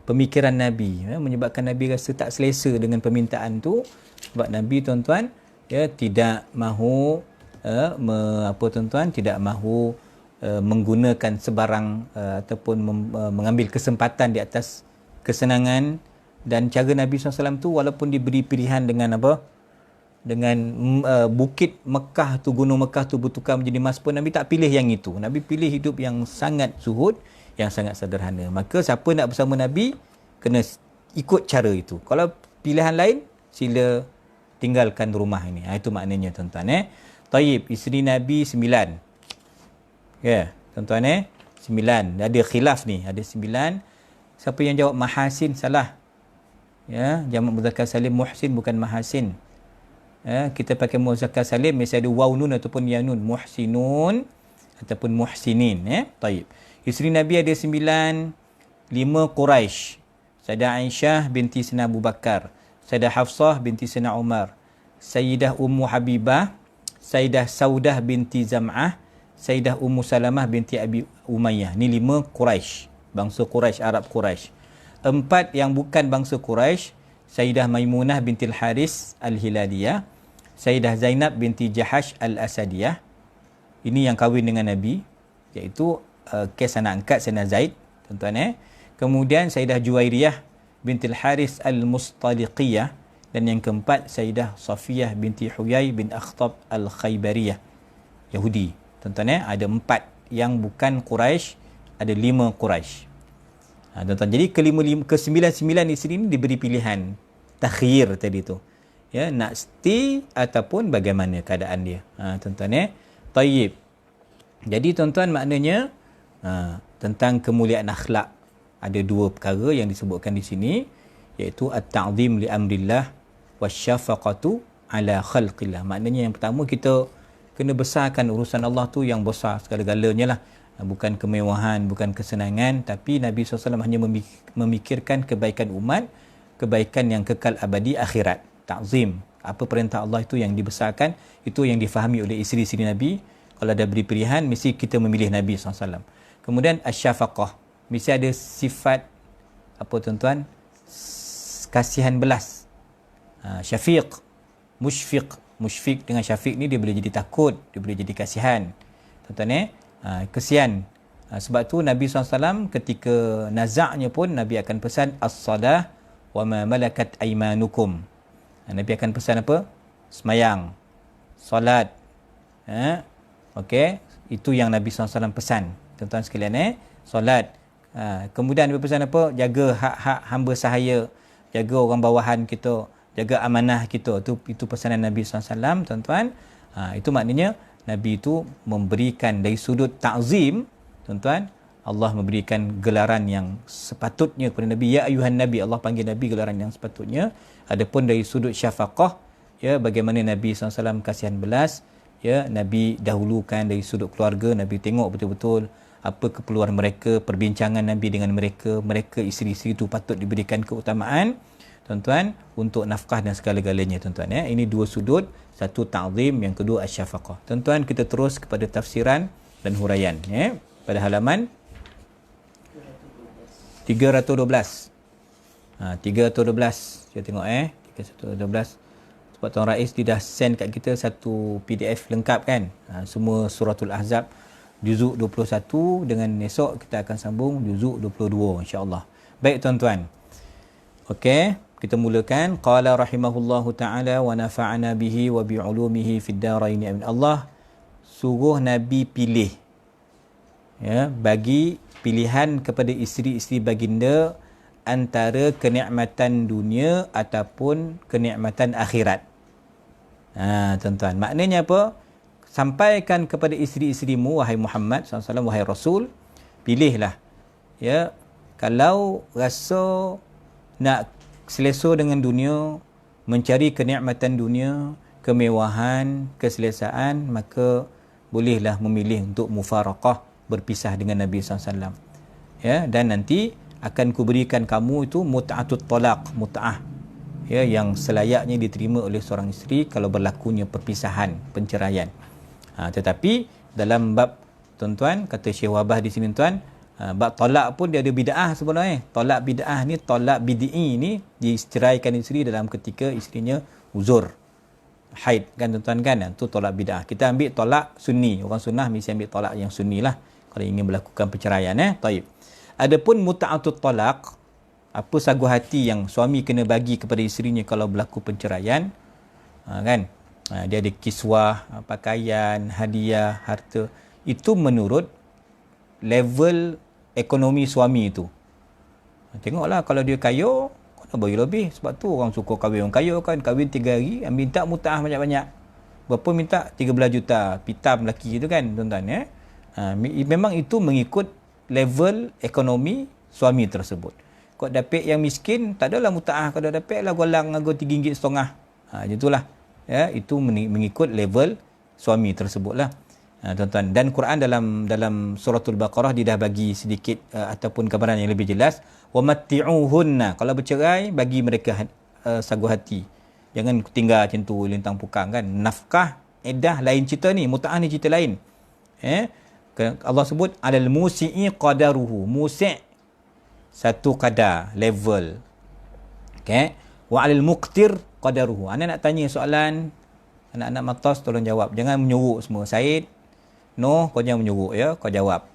pemikiran Nabi, menyebabkan Nabi rasa tak selesa dengan permintaan tu. Sebab Nabi, tuan-tuan, tidak mahu tidak mahu menggunakan sebarang ataupun mengambil kesempatan di atas kesenangan. Dan cara Nabi SAW tu, walaupun diberi pilihan dengan bukit Mekah tu, gunung Mekah tu bertukar menjadi emas pun, Nabi tak pilih yang itu. Nabi pilih hidup yang sangat zuhud, yang sangat sederhana. Maka siapa nak bersama Nabi, kena ikut cara itu. Kalau pilihan lain, sila tinggalkan rumah ini. Itu maknanya, tuan-tuan. Taib, isteri Nabi 9. Tuan-tuan, 9. Ada khilaf ni, ada 9. Siapa yang jawab mahasin, salah. Jamak muzakkar salim muhsin, bukan mahasin. Kita pakai muzakkar salim, mesti ada waw nun ataupun ya nun. Muhsinun ataupun muhsinin. Taib. Isteri Nabi ada 9. 5 Quraisy. Sayyidah Aisyah binti Sayyidina Abu Bakar, Sayyidah Hafsah binti Sayyidina Umar, Sayyidah Ummu Habibah, Sayyidah Saudah binti Zam'ah, Sayyidah Ummu Salamah binti Abi Umayyah. Ni 5 Quraisy, bangsa Quraisy, Arab Quraisy. 4 yang bukan bangsa Quraisy, Sayyidah Maimunah binti Al-Haris Al-Hilaliyah, Sayyidah Zainab binti Jahash Al-Asadiyah. Ini yang kahwin dengan Nabi, iaitu kes anak angkat Sayyidina Zaid, tuan-tuan. Kemudian Sayyidah Juwairiyah binti Al-Haris Al-Mustaliqiyah. Dan yang keempat, Sayyidah Safiyah binti Huyai bin Akhtab Al-Khaybariyah, Yahudi. Tuan-tuan, ada 4 yang bukan Quraisy, ada 5 Quraisy. Tuan-tuan, jadi ke-99 isteri ni diberi pilihan takhir tadi tu. Ya, nak stay ataupun bagaimana keadaan dia. Tuan-tuan Tayyib. Jadi tuan-tuan, maknanya tentang kemuliaan akhlak, ada dua perkara yang disebutkan di sini, iaitu at-ta'zim li amrillah wasyafaqatu ala khalqillah. Maknanya yang pertama, kita kena besarkan urusan Allah tu yang besar segala-galanya lah. Bukan kemewahan, bukan kesenangan, tapi Nabi SAW hanya memikirkan kebaikan umat, kebaikan yang kekal abadi akhirat. Ta'zim, apa perintah Allah itu yang dibesarkan, itu yang difahami oleh isteri-isteri Nabi. Kalau ada beri pilihan, mesti kita memilih Nabi SAW. Kemudian asyafaqah, mesti ada sifat apa tuan-tuan, kasihan belas. Syafiq, musyfiq dengan syafiq ni dia boleh jadi takut, dia boleh jadi kasihan. Tuan-tuan kesian. Sebab tu Nabi SAW ketika nazaknya pun Nabi akan pesan as-salah wa ma malakat aymanukum. Nabi akan pesan apa? Semayang, solat. Okey, itu yang Nabi SAW pesan. Tuan-tuan sekalian solat. Kemudian Nabi pesan apa? Jaga hak-hak hamba sahaya, jaga orang bawahan kita, jaga amanah kita. Itu pesanan Nabi SAW, tuan-tuan. Itu maknanya Nabi itu memberikan dari sudut ta'zim, tuan-tuan, Allah memberikan gelaran yang sepatutnya kepada Nabi. Ya ayuhan Nabi, Allah panggil Nabi gelaran yang sepatutnya. Adapun dari sudut syafaqah, ya, bagaimana Nabi SAW kasihan belas, ya, Nabi dahulukan dari sudut keluarga. Nabi tengok betul-betul apa keperluan mereka, perbincangan Nabi dengan mereka. Mereka isteri-isteri itu patut diberikan keutamaan, tuan-tuan, untuk nafkah dan segala-galanya, tuan-tuan. Ini dua sudut, satu ta'zim, yang kedua asyafaqah. Tuan-tuan, kita terus kepada tafsiran dan huraian pada halaman 312. 312. Kita tengok 312. Sebab Tuan Rais dia dah send kat kita satu PDF lengkap kan. Semua suratul Ahzab juzuk 21, dengan esok kita akan sambung juzuk 22 insya-Allah. Baik tuan-tuan. Okey, kita mulakan. Qala rahimahullahu taala wa nafa'ana bihi wa bi ulumihi fid darain. Amin. Allah suruh Nabi pilih, ya, bagi pilihan kepada isteri-isteri baginda antara kenikmatan dunia ataupun kenikmatan akhirat. Tuan-tuan, maknanya apa? Sampaikan kepada isteri-isterimu, wahai Muhammad SAW, wahai Rasul, pilihlah, ya, kalau rasa nak selesa dengan dunia, mencari kenikmatan dunia, kemewahan, keselesaan, maka bolehlah memilih untuk mufaraqah, berpisah dengan Nabi SAW. Ya, dan nanti akan kuberikan kamu itu mut'atut talaq, mut'ah, ya, yang selayaknya diterima oleh seorang isteri kalau berlakunya perpisahan, penceraian. Tetapi dalam bab, tuan-tuan, kata Syekh Wabah di sini, tuan, bab talak pun dia ada bid'ah sebenarnya. Talak bid'ah ni, talak bid'i ni, diceraikan isteri dalam ketika isterinya uzur haid, kan tuan-tuan, kan? Itu talak bid'ah. Kita ambil talak sunni. Orang sunnah mesti ambil talak yang sunni lah kalau ingin melakukan perceraian. Taib. Adapun muta'atut talak, apa sagu hati yang suami kena bagi kepada isterinya kalau berlaku perceraian, kan? Dia ada kiswah, pakaian, hadiah, harta. Itu menurut level ekonomi suami itu. Tengoklah, kalau dia kaya, kena bagi lebih. Sebab tu orang suka kahwin orang kaya kan. Kahwin 3 hari, minta mut'ah banyak-banyak. Berapa minta? 13 juta. Pitam lelaki itu kan, tuan-tuan. Memang itu mengikut level ekonomi suami tersebut. Kau dapat yang miskin, tak adalah mut'ah. Kalau dapat lah golang harga RM3.5. Macam itulah. Ya, itu mengikut level suami tersebutlah. Tuan-tuan, dan Quran dalam suratul Baqarah dia dah bagi sedikit ataupun gambaran yang lebih jelas. Wa matti'uhunna, kalau bercerai bagi mereka sagu hati. Jangan tinggal macam tu lintang pukang kan. Nafkah, iddah lain cerita ni, mut'ah ni cerita lain. Allah sebut alal musi'i qadaruhu. Musi' satu kadar, level. Okey. Wa alal muqtir qadaruhu. Anak nak tanya soalan, anak-anak matas tolong jawab. Jangan menyuruk semua. Said, no, kau jangan menyuruk, ya, kau jawab.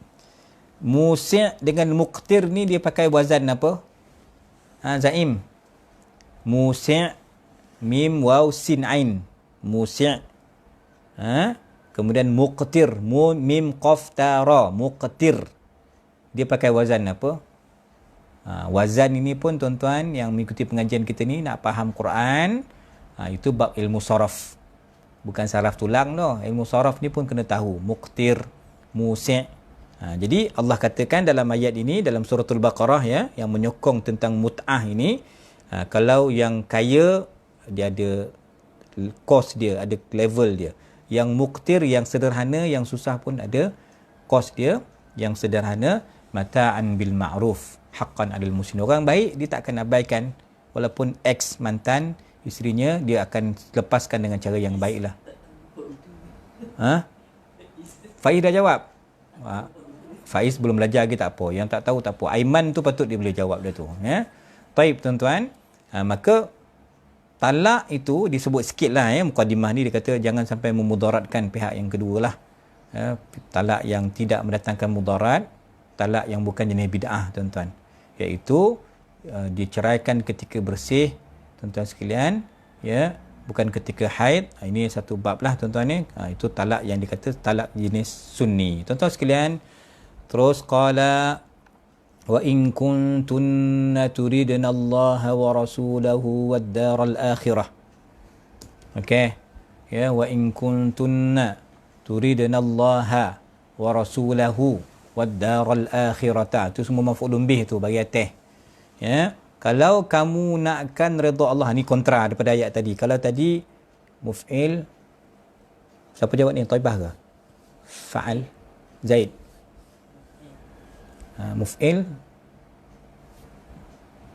Musi' dengan muqtir ni dia pakai wazan apa? Zaim. Musi', mim, waw, sin, ain. Musi'. Kemudian muqtir, mim, qaf, ta, ra. Muqtir. Dia pakai wazan apa? Wazan ini pun tuan-tuan yang mengikuti pengajian kita ni nak faham Quran, itu bab ilmu saraf. Bukan saraf tulang tu. Ilmu saraf ni pun kena tahu. Muqtir, musi'. Jadi Allah katakan dalam ayat ini, dalam suratul Baqarah ya, yang menyokong tentang mut'ah ini, kalau yang kaya dia ada kos dia, ada level dia. Yang muqtir, yang sederhana, yang susah pun ada kos dia. Yang sederhana, mata'an bil ma'ruf, haqqan 'alal muslimin. Orang baik dia tak akan abaikan, walaupun ex mantan isterinya, dia akan lepaskan dengan cara yang baiklah. Faiz dah jawab. Faiz belum belajar lagi, tak apa. Yang tak tahu tak apa. Aiman tu patut dia boleh jawab dia tu. Ya. Baik tuan-tuan. Maka talak itu disebut sikit lah ya. Mukadimah ni dia kata jangan sampai memudaratkan pihak yang kedua lah. Ya. Talak yang tidak mendatangkan mudarat. Talak yang bukan jenis bid'ah tuan-tuan. Iaitu diceraikan ketika bersih tuan-tuan sekalian. Ya. Bukan ketika haid. Ini satu bab lah tuan-tuan ni. Itu talak yang dikata talak jenis sunni. Tuan-tuan sekalian. Terus qala wa in kuntunna turidna Allah wa rasulahu wad daral akhirah. Okey. Ya, wa in kuntunna turidna Allah wa rasulahu wad daral akhirah. Itu semua maf'ulun bih tu bagi atas. Ya. Kalau kamu nakkan redha Allah, ni kontra daripada ayat tadi. Kalau tadi muf'il, siapa jawab ni? Taibah ke? Fa'al Zaid. Muf'il.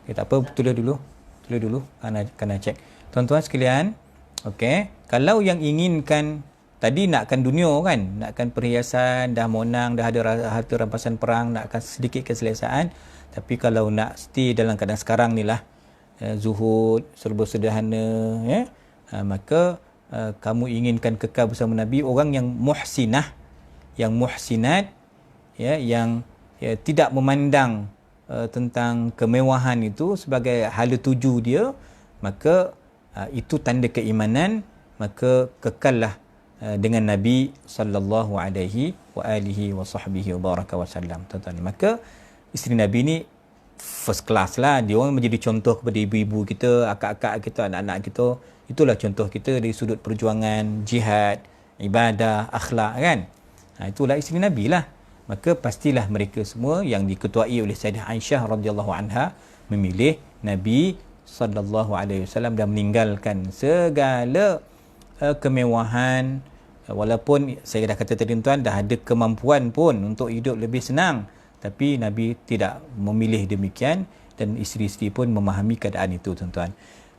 Okay, tak apa, tulis dulu kena cek. Tuan-tuan sekalian, okey, kalau yang inginkan tadi nakkan dunia kan, nakkan perhiasan, dah monang, dah ada harta rampasan perang, nakkan sedikit keselesaan. Tapi kalau nak stay dalam keadaan sekarang ni lah, zuhud, serba sederhana, ya, maka kamu inginkan kekal bersama Nabi. Orang yang muhsinah, yang muhsinat, ya, yang tidak memandang tentang kemewahan itu sebagai hala tuju dia, maka itu tanda keimanan. Maka kekallah dengan Nabi sallallahu alaihi wa alihi wa sahbihi wa baraka wasallam. Tuan-tuan, maka isteri Nabi ni first class lah. Dia orang menjadi contoh kepada ibu-ibu kita, akak-akak kita, anak-anak kita. Itulah contoh kita dari sudut perjuangan, jihad, ibadah, akhlak kan. Itulah isteri Nabi lah. Maka pastilah mereka semua yang diketuai oleh Sayyidah Aisyah radhiyallahu anha memilih Nabi sallallahu alaihi wasallam dan meninggalkan segala kemewahan. Walaupun saya dah kata tadi tuan, dah ada kemampuan pun untuk hidup lebih senang, tapi Nabi tidak memilih demikian, dan isteri-isteri pun memahami keadaan itu tuan-tuan.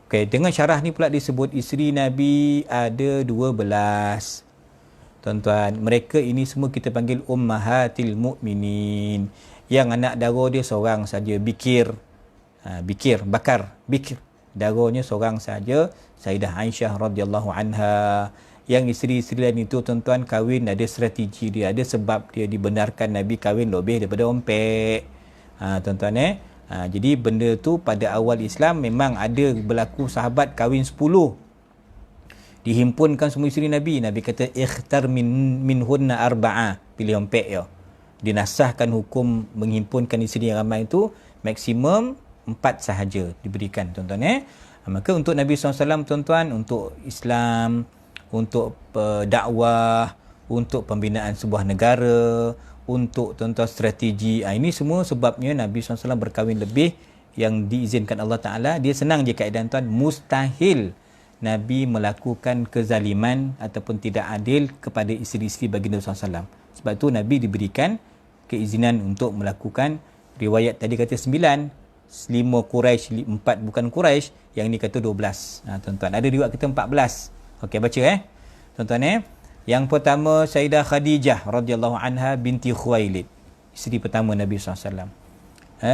Okey, dengan syarah ni pula disebut isteri Nabi ada 12. Tuan-tuan, mereka ini semua kita panggil ummahatil mu'minin. Yang anak dara dia seorang saja, bikir. Bikir. Daranya seorang saja, Sayyidah Aisyah radhiyallahu anha. Yang isteri-isteri lain itu tuan-tuan kahwin ada strategi dia, ada sebab dia dibenarkan Nabi kahwin lebih daripada ompek. Tuan-tuan jadi benda tu pada awal Islam memang ada berlaku, sahabat kahwin 10. Dihimpunkan semua isteri Nabi. Nabi kata ikhtar minhunna arba'a, pilih ompek ya. Dinasahkan hukum menghimpunkan isteri yang ramai itu maksimum 4 sahaja diberikan tuan-tuan. Maka untuk Nabi SAW tuan-tuan, untuk Islam, untuk dakwah, untuk pembinaan sebuah negara, untuk tuan-tuan strategi, ini semua sebabnya Nabi SAW berkahwin lebih yang diizinkan Allah Ta'ala. Dia senang je keadaan tuan, mustahil Nabi melakukan kezaliman ataupun tidak adil kepada isteri-isteri baginda SAW. Sebab tu Nabi diberikan keizinan untuk melakukan, riwayat tadi kata 9, 5 Quraisy, 4 bukan Quraisy, yang ni kata 12. Tuan-tuan, ada riwayat kata 14. Okey, baca tuan-tuan. Yang pertama Sayyidah Khadijah radhiyallahu anha binti Khuwailid, isteri pertama Nabi SAW.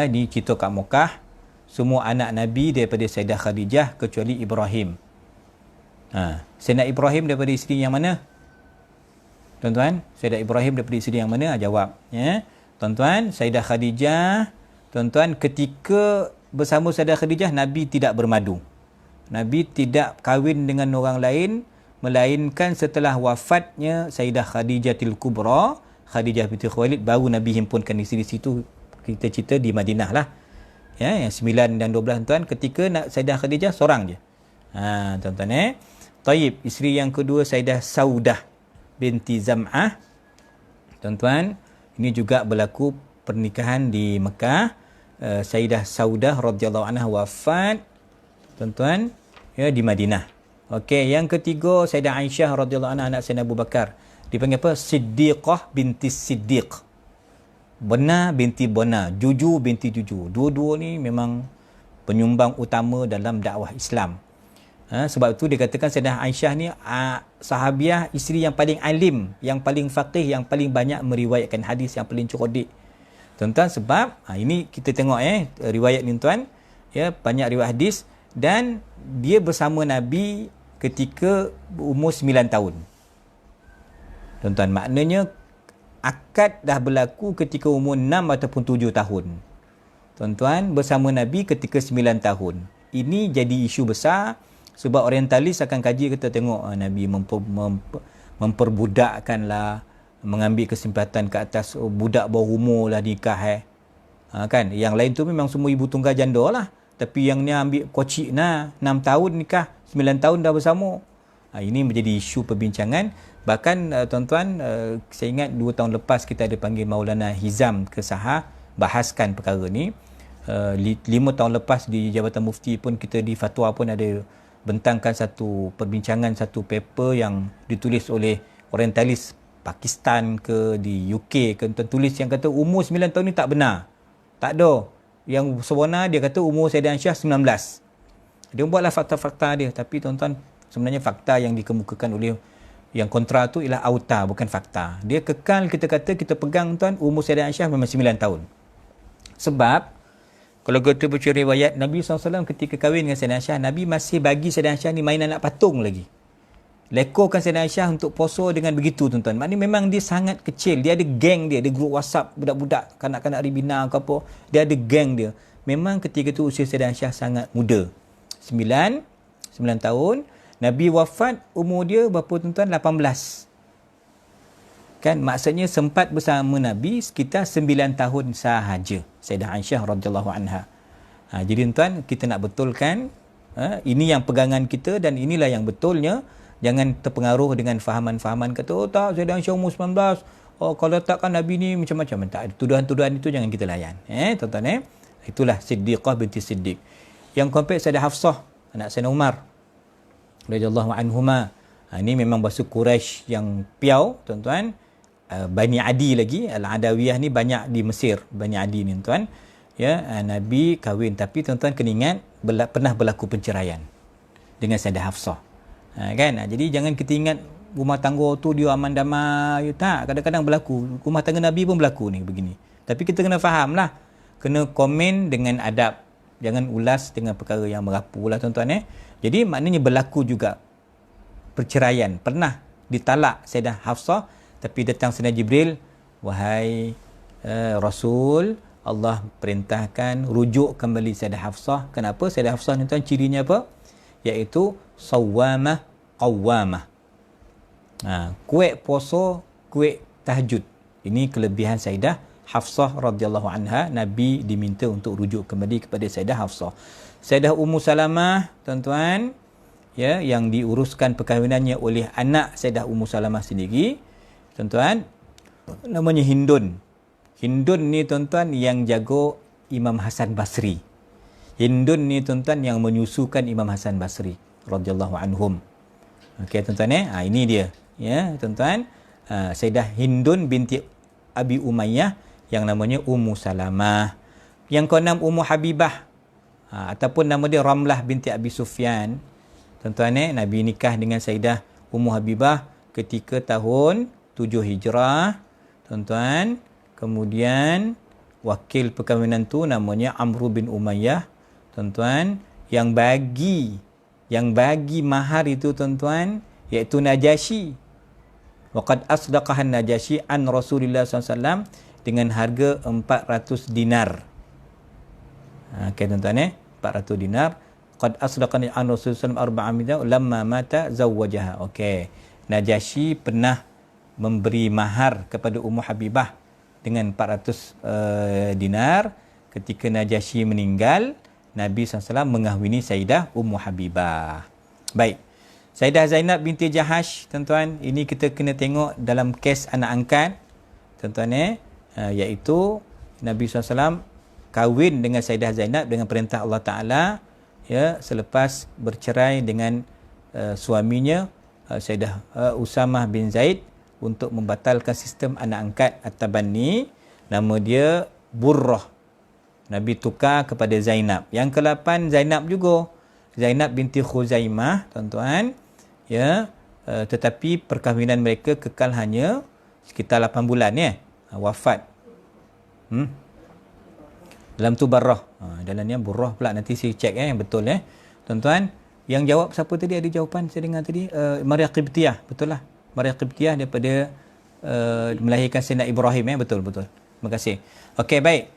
Ni cerita kat Mekah. Semua anak Nabi daripada Sayyidah Khadijah kecuali Ibrahim. Sayyidina Ibrahim daripada isteri yang mana? Tuan-tuan, Sayyidina Ibrahim daripada isteri yang mana? Jawab. Ya. Tuan-tuan, Sayyidah Khadijah, tuan-tuan, ketika bersama Sayyidah Khadijah, Nabi tidak bermadu. Nabi tidak kahwin dengan orang lain, melainkan setelah wafatnya Sayyidah Khadijatul Kubra, Khadijah binti Khuwailid, baru Nabi himpunkan isteri situ. Kita cerita di Madinah lah. Ya, yang 9 dan 12 tuan, ketika Sayyidah Khadijah seorang je. Tuan-tuan Taib, isteri yang kedua Sayyidah Saudah binti Zam'ah. Tuan-tuan, ini juga berlaku pernikahan di Mekah. Sayyidah Saudah radhiyallahu anha wafat, tuan-tuan, ya, di Madinah. Okey, yang ketiga Sayyidah Aisyah radhiyallahu anha, anak Sayyidina Abu Bakar. Dipanggil apa? Siddiqah binti Siddiq. Bona binti Bona, Juju binti Juju. Dua-dua ni memang penyumbang utama dalam dakwah Islam. Sebab itu dikatakan Sayyidah Aisyah ni sahabiah, isteri yang paling alim, yang paling faqih, yang paling banyak meriwayatkan hadis, yang paling cerdik. Tuan-tuan, sebab ini kita tengok riwayat ni tuan, ya, banyak riwayat hadis, dan dia bersama Nabi ketika umur 9 tahun. Tuan-tuan, maknanya akad dah berlaku ketika umur 6 ataupun 7 tahun. Tuan-tuan, bersama Nabi ketika 9 tahun. Ini jadi isu besar. Sebab orientalis akan kaji, kita tengok Nabi memperbudakkanlah, mengambil kesempatan ke atas budak bawah umur lah nikah kan. Yang lain tu memang semua ibu tunggal janda lah, tapi yang ni ambil kocik 6 tahun nikah, 9 tahun dah bersama. Ini menjadi isu perbincangan. Bahkan tuan-tuan, saya ingat 2 tahun lepas kita ada panggil Maulana Hizam ke Sahar bahaskan perkara ni. 5 tahun lepas di Jabatan Mufti pun kita di fatwa pun ada bentangkan satu perbincangan, satu paper yang ditulis oleh orientalis Pakistan ke di UK ke, tulis yang kata umur 9 tahun ni tak benar. Tak ada. Yang sebenar dia kata umur Sayyidah Aisyah 19. Dia buatlah fakta-fakta dia, tapi tuan-tuan, sebenarnya fakta yang dikemukakan oleh yang kontra tu ialah auta, bukan fakta. Dia kekal, kita kata, kita pegang tuan, umur Sayyidah Aisyah memang 9 tahun. Sebab kalau kita baca riwayat Nabi SAW ketika kahwin dengan Sayyidah Aisyah, Nabi masih bagi Sayyidah Aisyah ni main anak patung lagi. Lekorkan Sayyidah Aisyah untuk poso dengan begitu, tuan-tuan. Maknanya memang dia sangat kecil. Dia ada geng dia, ada grup WhatsApp budak-budak, kanak-kanak Ribina ke apa. Dia ada geng dia. Memang ketika tu usia Sayyidah Aisyah sangat muda. 9 tahun. Nabi wafat umur dia berapa, tuan-tuan? 18. Kan, maksudnya sempat bersama Nabi sekitar 9 tahun sahaja. Sayyidah Aisyah radhiyallahu anha. Jadi tuan, kita nak betulkan, ini yang pegangan kita dan inilah yang betulnya. Jangan terpengaruh dengan fahaman-fahaman kata, oh tak, Sayyidah Aisyah umur 19. Oh, kalau takkan Nabi ni macam-macam. Tak, tuduhan-tuduhan itu jangan kita layan. Tuan-tuan, itulah Siddiqah binti Siddiq. Yang kompleks Sayyidah Hafsah, anak Sayyidina Umar radhiyallahu anhuma. Ini memang bahasa Quraisy yang piau, tuan-tuan. Bani Adi lagi, Al-Adawiyah ni banyak di Mesir, Bani Adi ni tuan. Ya, Nabi kahwin, tapi tuan-tuan kena ingat pernah berlaku perceraian dengan Sayyidah Hafsah. Kan? Jadi jangan kita ingat rumah tangga tu dia aman damai. Tak, kadang-kadang berlaku. Rumah tangga Nabi pun berlaku ni begini. Tapi kita kena faham lah. Kena komen dengan adab. Jangan ulas dengan perkara yang merapu lah, tuan-tuan. Jadi maknanya berlaku juga perceraian. Pernah ditalak Sayyidah Hafsah, tapi datang Sayyidina Jibril, wahai Rasul, Allah perintahkan rujuk kembali Sayyidah Hafsah. Kenapa? Sayyidah Hafsah ni tuan, cirinya apa? Iaitu sawamah qawamah. Kuat puasa, kuat tahajud. Ini kelebihan Sayyidah Hafsah radhiyallahu anha. Nabi diminta untuk rujuk kembali kepada Sayyidah Hafsah. Sayyidah Ummu Salamah, tuan-tuan, ya, yang diuruskan perkahwinannya oleh anak Sayyidah Ummu Salamah sendiri, tuan-tuan, namanya Hindun. Hindun ni, tuan-tuan, yang jago Imam Hasan Basri. Hindun ni, tuan-tuan, yang menyusukan Imam Hasan Basri radhiyallahu anhum. Okey, tuan-tuan, ini dia, ya, tuan-tuan. Sayyidah Hindun binti Abi Umayyah, yang namanya Ummu Salamah. Yang keenam Ummu Habibah, ataupun nama dia Ramlah binti Abi Sufyan. Tuan-tuan, Nabi nikah dengan Sayyidah Ummu Habibah ketika tahun 7 Hijrah, tuan-tuan. Kemudian wakil perkahwinan tu namanya Amr bin Umayyah, tuan-tuan, yang bagi mahar itu, tuan-tuan, iaitu Najasyi. Waqad asdaqahan Najasyi an Rasulillah SAW dengan harga 400 dinar. Okey, tuan-tuan, 400 dinar. Qad asdaqani an Rasulullah SAW 400 lamma mata zawwajaha. Okey. Najasyi pernah memberi mahar kepada Ummu Habibah dengan 400 dinar ketika Najasyi meninggal, Nabi SAW mengahwini Sayyidah Ummu Habibah. Baik. Sayyidah Zainab binti Jahash, tuan-tuan, ini kita kena tengok dalam kes anak angkat, tuan-tuan, iaitu Nabi SAW kahwin dengan Sayyidah Zainab dengan perintah Allah Ta'ala, ya, selepas bercerai dengan suaminya Sayyidah Usamah bin Zaid untuk membatalkan sistem anak angkat at-tabanni. Nama dia Burrah. Nabi tukar kepada Zainab. Yang ke-8 Zainab juga. Zainab binti Khuzaimah, tuan-tuan. Ya, tetapi perkahwinan mereka kekal hanya sekitar 8 bulan, ya. Wafat. Dalam tu Barrah. Dalamnya Burrah pula, nanti saya cek yang betul, tuan-tuan. Yang jawab siapa tadi? Ada jawapan saya dengar tadi. Maria Qibtiyah, betul lah. Maria Qibtiyah daripada melahirkan Sayyidina Ibrahim, betul. Terima kasih. Okey, baik.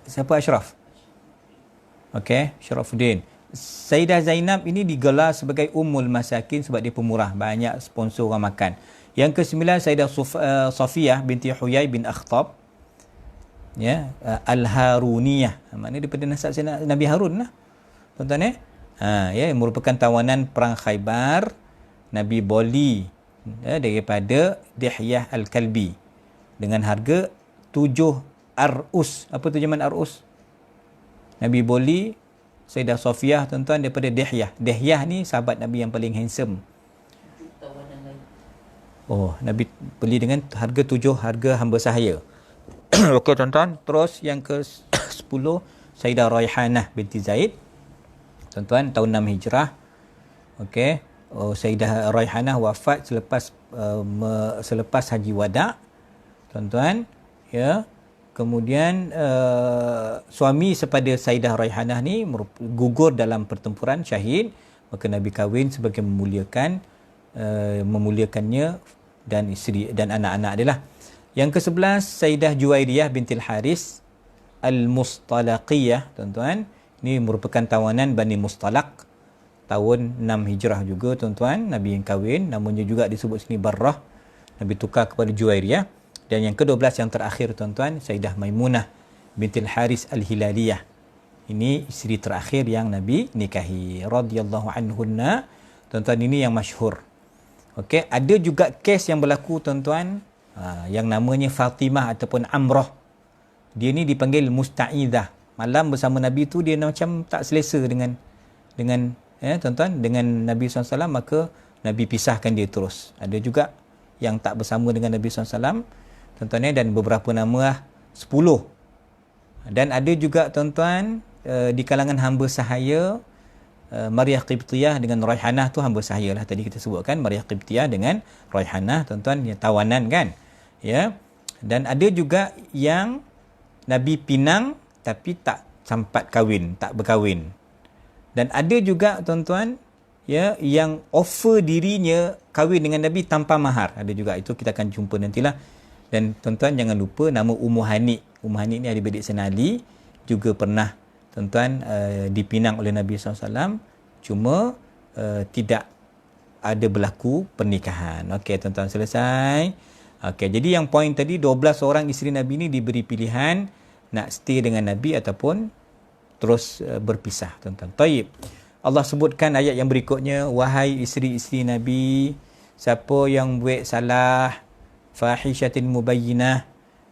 Siapa Ashraf? Okey, Syarafuddin. Sayyidah Zainab ini digelar sebagai Ummul Masakin sebab dia pemurah, banyak sponsor orang makan. Yang ke-9 Sayyidah Safiyah binti Huyai bin Akhtab, ya, Al-Haruniyah, maknanya daripada nasab Nabi Harun lah, tuan-tuan, ya, merupakan tawanan perang Khaybar. Nabi boli, ya, daripada Dihyah Al-Kalbi dengan harga 7 arus. Apa terjemahan arus? Nabi boli Sayyidah Safiyah, tuan-tuan, daripada Dihyah. Dihyah ni sahabat Nabi yang paling handsome. Oh, Nabi beli dengan harga 7 harga hamba sahaya. Okey, tuan-tuan. Terus yang ke-10 Sayyidah Raihanah binti Zaid, tuan-tuan, tahun 6 Hijrah. Okey. Sayyidah Raihanah wafat selepas Haji Wada', tuan-tuan, ya. Kemudian suami sepada Sayyidah Raihanah ni gugur dalam pertempuran, syahid. Maka Nabi kahwin sebagai memuliakannya dan isteri dan anak-anak dia lah. Yang ke-11 Sayyidah Juwairiyah bintil Haris Al-Mustalaqiyah, tuan-tuan. Ini merupakan tawanan Bani Mustalaq, tahun 6 Hijrah juga, tuan-tuan. Nabi yang kahwin, namanya juga disebut sini Barrah. Nabi tukar kepada Juwairiyah. Dan yang ke-12 yang terakhir, tuan-tuan, Sayyidah Maimunah bintil Haris Al-Hilaliyah. Ini isteri terakhir yang Nabi nikahi, radhiyallahu anhunna. Tuan-tuan, ini yang masyhur. Okey, ada juga kes yang berlaku, tuan-tuan, yang namanya Fatimah ataupun Amrah. Dia ni dipanggil Musta'idah. Malam bersama Nabi tu dia macam tak selesa dengan tuan-tuan, dengan Nabi SAW, maka Nabi pisahkan dia terus. Ada juga yang tak bersama dengan Nabi SAW, tuan-tuan, dan beberapa nama lah, 10. Dan ada juga, tuan-tuan, di kalangan hamba sahaya, Maria Qibtiyah dengan Raihanah tu hamba sahaya lah. Tadi kita sebutkan Maria Qibtiyah dengan Raihanah, tuan-tuan, yang tawanan kan, ya. Dan ada juga yang Nabi pinang tapi tak sempat kahwin, tak berkahwin. Dan ada juga, tuan-tuan, ya, yang offer dirinya kahwin dengan Nabi tanpa mahar. Ada juga, itu kita akan jumpa nantilah. Dan tuan-tuan jangan lupa nama Ummu Hani. Ummu Hani ni adik-adik Sayyidina Ali, juga pernah, tuan-tuan, dipinang oleh Nabi SAW. Cuma tidak ada berlaku pernikahan. Okey, tuan-tuan, selesai. Okey, jadi yang poin tadi 12 orang isteri Nabi ni diberi pilihan nak stay dengan Nabi ataupun terus berpisah, tuan-tuan. Taib. Allah sebutkan ayat yang berikutnya, wahai isteri-isteri Nabi, siapa yang buat salah fahishatin mubayyinah,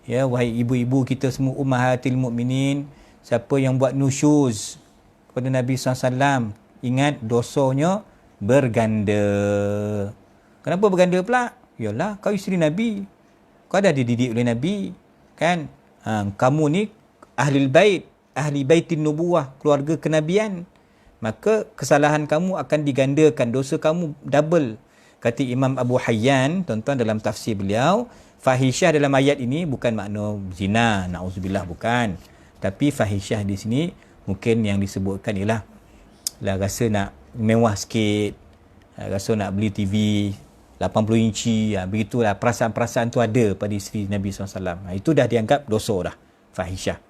ya, wahai ibu-ibu kita semua, ummahatil mukminin, siapa yang buat nusyuz kepada Nabi SAW, ingat dosanya berganda. Kenapa berganda pula? Yalah, kau isteri Nabi, kau dah dididik oleh Nabi, kan? Kamu ni ahli bait, ahli baitin nubuwah, keluarga kenabian, maka kesalahan kamu akan digandakan, dosa kamu double. Kata Imam Abu Hayyan, tuan-tuan, dalam tafsir beliau, fahisyah dalam ayat ini bukan makna zina, na'udzubillah, bukan. Tapi fahisyah di sini mungkin yang disebutkan ialah rasa nak mewah sikit, rasa nak beli TV 80 inci, begitulah, perasaan-perasaan tu ada pada isteri Nabi SAW. Itu dah dianggap dosa dah, fahisyah.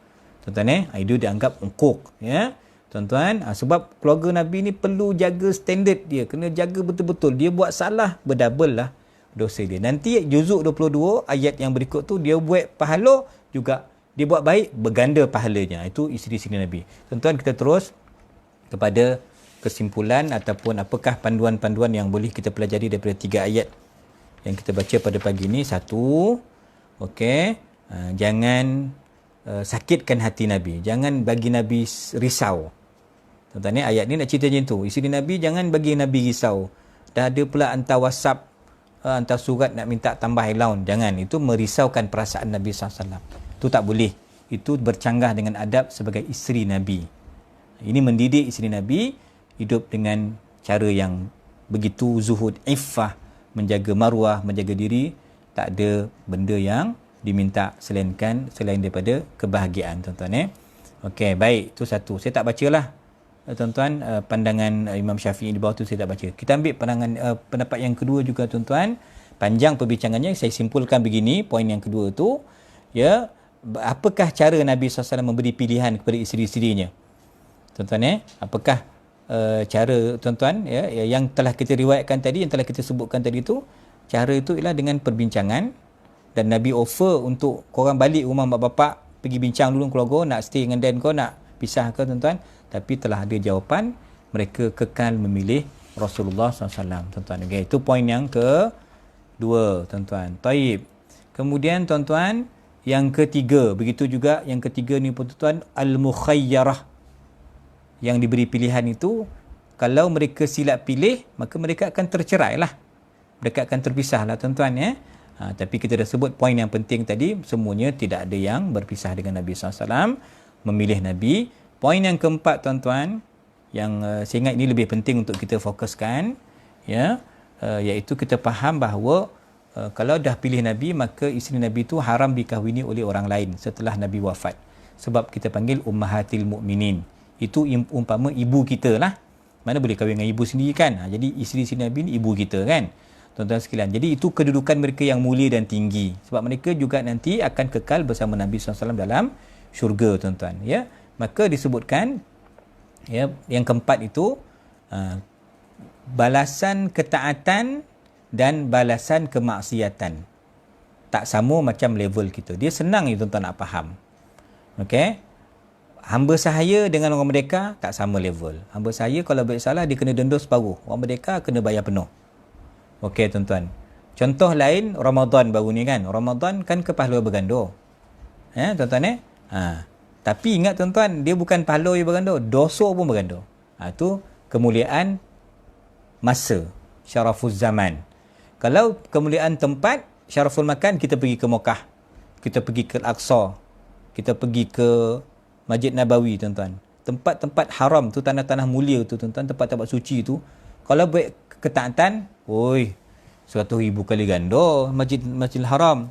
Tuan-tuan, itu dianggap ungkuk, ya. Tuan-tuan, sebab keluarga Nabi ni perlu jaga standard dia, kena jaga betul-betul. Dia buat salah, berdouble lah dosa dia. Nanti juzuk 22 ayat yang berikut tu, dia buat pahala juga dia buat baik, berganda pahalanya. Itu isteri-isteri Nabi. Tuan-tuan, kita terus kepada kesimpulan ataupun apakah panduan-panduan yang boleh kita pelajari daripada 3 ayat yang kita baca pada pagi ini. Satu, okey, jangan sakitkan hati Nabi. Jangan bagi Nabi risau. Tuan-tuan, ayat ni nak cerita macam tu. Isteri Nabi jangan bagi Nabi risau. Dah ada pula hantar WhatsApp, hantar surat nak minta tambah allowance. Jangan. Itu merisaukan perasaan Nabi SAW. Itu tak boleh. Itu bercanggah dengan adab sebagai isteri Nabi. Ini mendidik isteri Nabi hidup dengan cara yang begitu zuhud, iffah, menjaga maruah, menjaga diri. Tak ada benda yang diminta selain daripada kebahagiaan, tuan-tuan. Okey, baik. Itu satu. Saya tak bacalah, tuan-tuan, pandangan Imam Syafi'i di bawah tu saya tak baca. Kita ambil pendapat yang kedua juga, tuan-tuan. Panjang perbincangannya, saya simpulkan begini. Poin yang kedua tu, ya, apakah cara Nabi SAW memberi pilihan kepada isteri-isterinya? Tuan-tuan, apakah cara, tuan-tuan, ya, yang telah kita riwayatkan tadi, yang telah kita sebutkan tadi tu, cara itu ialah dengan perbincangan. Dan Nabi offer untuk korang balik rumah mak bapak, pergi bincang dulu keluarga, nak stay dengan Dan kau, nak pisah ke, tuan-tuan. Tapi telah ada jawapan, mereka kekal memilih Rasulullah SAW, tuan-tuan. Okay, itu poin yang kedua, tuan-tuan. Taib. Kemudian, tuan-tuan, yang ketiga, begitu juga yang ketiga ni pun, tuan-tuan, al-mukhayyarah. Yang diberi pilihan itu, kalau mereka silap pilih, maka mereka akan tercerai lah. Mereka akan terpisah lah, tuan-tuan, ya. Tapi kita dah sebut poin yang penting tadi, semuanya tidak ada yang berpisah dengan Nabi SAW, memilih Nabi. Poin yang keempat, tuan-tuan, yang saya ingat ini lebih penting untuk kita fokuskan, ya, iaitu kita faham bahawa kalau dah pilih Nabi, maka isteri Nabi itu haram dikahwini oleh orang lain setelah Nabi wafat. Sebab kita panggil Ummahatil Mukminin. Itu umpama ibu kita lah. Mana boleh kahwin dengan ibu sendiri kan? Jadi isteri-isteri Nabi ni ibu kita kan? Tuan-tuan sekalian. Jadi itu kedudukan mereka yang mulia dan tinggi. Sebab mereka juga nanti akan kekal bersama Nabi SAW dalam syurga, tuan-tuan. Ya? Maka disebutkan, ya, yang keempat itu, balasan ketaatan dan balasan kemaksiatan. Tak sama macam level kita. Dia senang ni, tuan-tuan, nak faham. Okey? Hamba sahaya dengan orang merdeka tak sama level. Hamba sahaya kalau buat salah dia kena denda separuh. Orang merdeka kena bayar penuh. Okey, tuan-tuan. Contoh lain, Ramadan baru ni kan. Ramadan kan ke pahala berganda. Tuan-tuan, tapi ingat, tuan-tuan, dia bukan pahala yang berganda, dosa pun berganda. Itu kemuliaan masa, syarafuz zaman. Kalau kemuliaan tempat, syaraful makan, kita pergi ke Mekah, kita pergi ke Al-Aqsa, kita pergi ke Masjid Nabawi, tuan-tuan. Tempat-tempat haram tu, tanah-tanah mulia tu, tuan-tuan, tempat-tempat suci tu, kalau buat ketaatan, 100,000 kali ganda Masjidil Haram.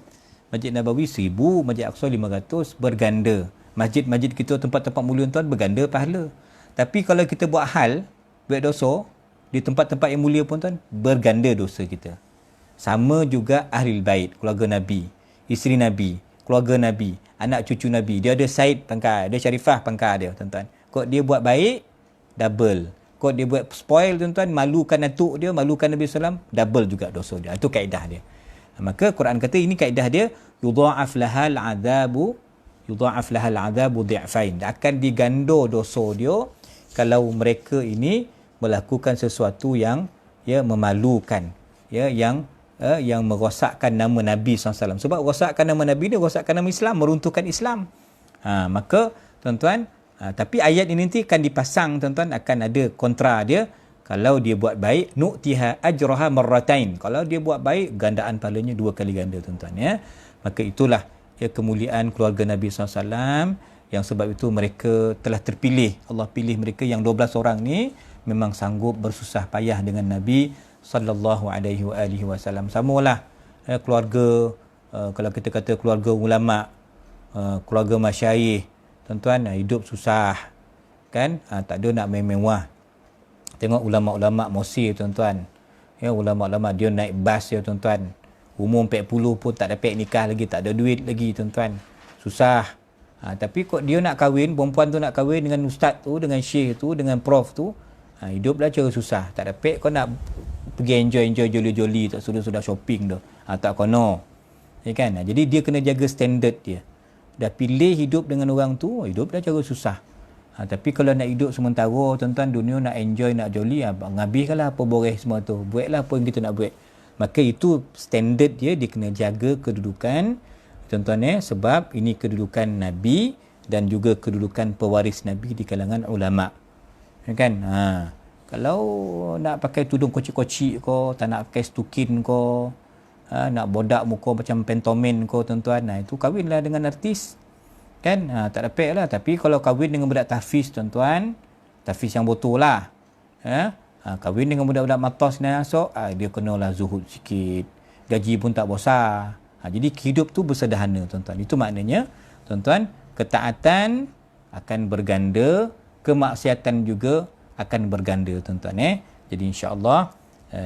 Masjid Nabawi 1,000, Masjid Aqsa 500, berganda. Masjid-masjid kita, tempat-tempat mulia, tuan, berganda pahala. Tapi kalau kita buat hal, buat dosa di tempat-tempat yang mulia pun, tuan, berganda dosa kita. Sama juga Ahlul Bait, keluarga Nabi, isteri Nabi, keluarga Nabi, anak cucu Nabi. Dia ada Said pangkat, dia Syarifah pangkat dia, tuan-tuan. Kok dia buat baik, double. Kok dia buat spoil, tuan-tuan, malukan atuk dia, malukan Nabi SAW, double juga dosa dia. Itu kaedah dia. Maka Quran kata ini kaedah dia, yudha'af lahal adhabu dhi'fain. Akan digando dosa dia kalau mereka ini melakukan sesuatu yang, ya, memalukan, ya, yang merosakkan nama Nabi SAW. Sebab rosakkan nama Nabi ni, rosakkan nama Islam, meruntuhkan Islam. Maka, tuan-tuan, tapi ayat ini nanti akan dipasang, tuan-tuan, akan ada kontra dia. Kalau dia buat baik, nu'tiha ajraha marratain. Kalau dia buat baik, gandaan pahalanya 2 kali ganda, tuan-tuan, ya. Maka itulah, ya, kemuliaan keluarga Nabi SAW, yang sebab itu mereka telah terpilih. Allah pilih mereka yang 12 orang ni memang sanggup bersusah payah dengan Nabi sallallahu alaihi wasallam. Samalah, ya, keluarga, kalau kita kata keluarga ulama, keluarga masyayikh, tuan-tuan, hidup susah kan, tak ada nak mewah. Tengok ulama-ulama Mesir, tuan-tuan, ya, ulama-ulama dia naik bas, ya, tuan-tuan, umur 40 pun tak dapat nikah lagi, tak ada duit lagi, tuan-tuan, susah. Tapi kok dia nak kahwin, perempuan tu nak kahwin dengan ustaz tu, dengan syekh tu, dengan prof tu, hiduplah cara susah, tak dapat. Kau nak pergi enjoy joli-joli, tak sudah shopping tu, tak kono, ya kan. Jadi dia kena jaga standard dia. dah pilih hidup dengan orang tu, hidup dah cara susah. Tapi kalau nak hidup sementara, tuan-tuan, dunia nak enjoy, nak jolly, ngabihkanlah apa boleh semua tu. Buatlah apa yang kita nak buat. Maka itu standard dia kena jaga kedudukan, tuan-tuan, sebab ini kedudukan Nabi dan juga kedudukan pewaris Nabi di kalangan ulama. Kan? Kalau nak pakai tudung kocik-kocik ko, tak nak pakai stukin ko, nak bodak muka macam pentomin ko, tuan-tuan, itu kahwinlah dengan artis. Kan? Tak dapat lah. Tapi kalau kahwin dengan budak tahfiz, tuan-tuan, tahfiz yang betul lah. Kahwin dengan budak-budak matos dan asok, dia kenalah zuhud sikit. Gaji pun tak besar. Jadi hidup tu bersederhana, tuan-tuan. Itu maknanya, tuan-tuan, ketaatan akan berganda, kemaksiatan juga akan berganda, tuan-tuan. Jadi insya-Allah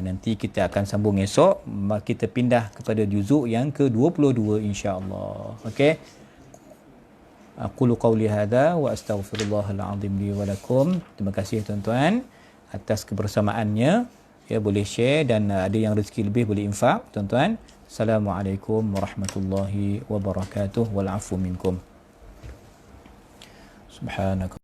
nanti kita akan sambung esok. Kita pindah kepada juzuk yang ke-22 insya-Allah. Okey. Aqulu qawli hadha wa astaghfirullahal azim li wa lakum. Terima kasih tuan-tuan atas kebersamaannya. Ya, boleh share dan ada yang rezeki lebih boleh infak, tuan-tuan. Assalamualaikum warahmatullahi wabarakatuh. Wal afu minkum. Subhanaka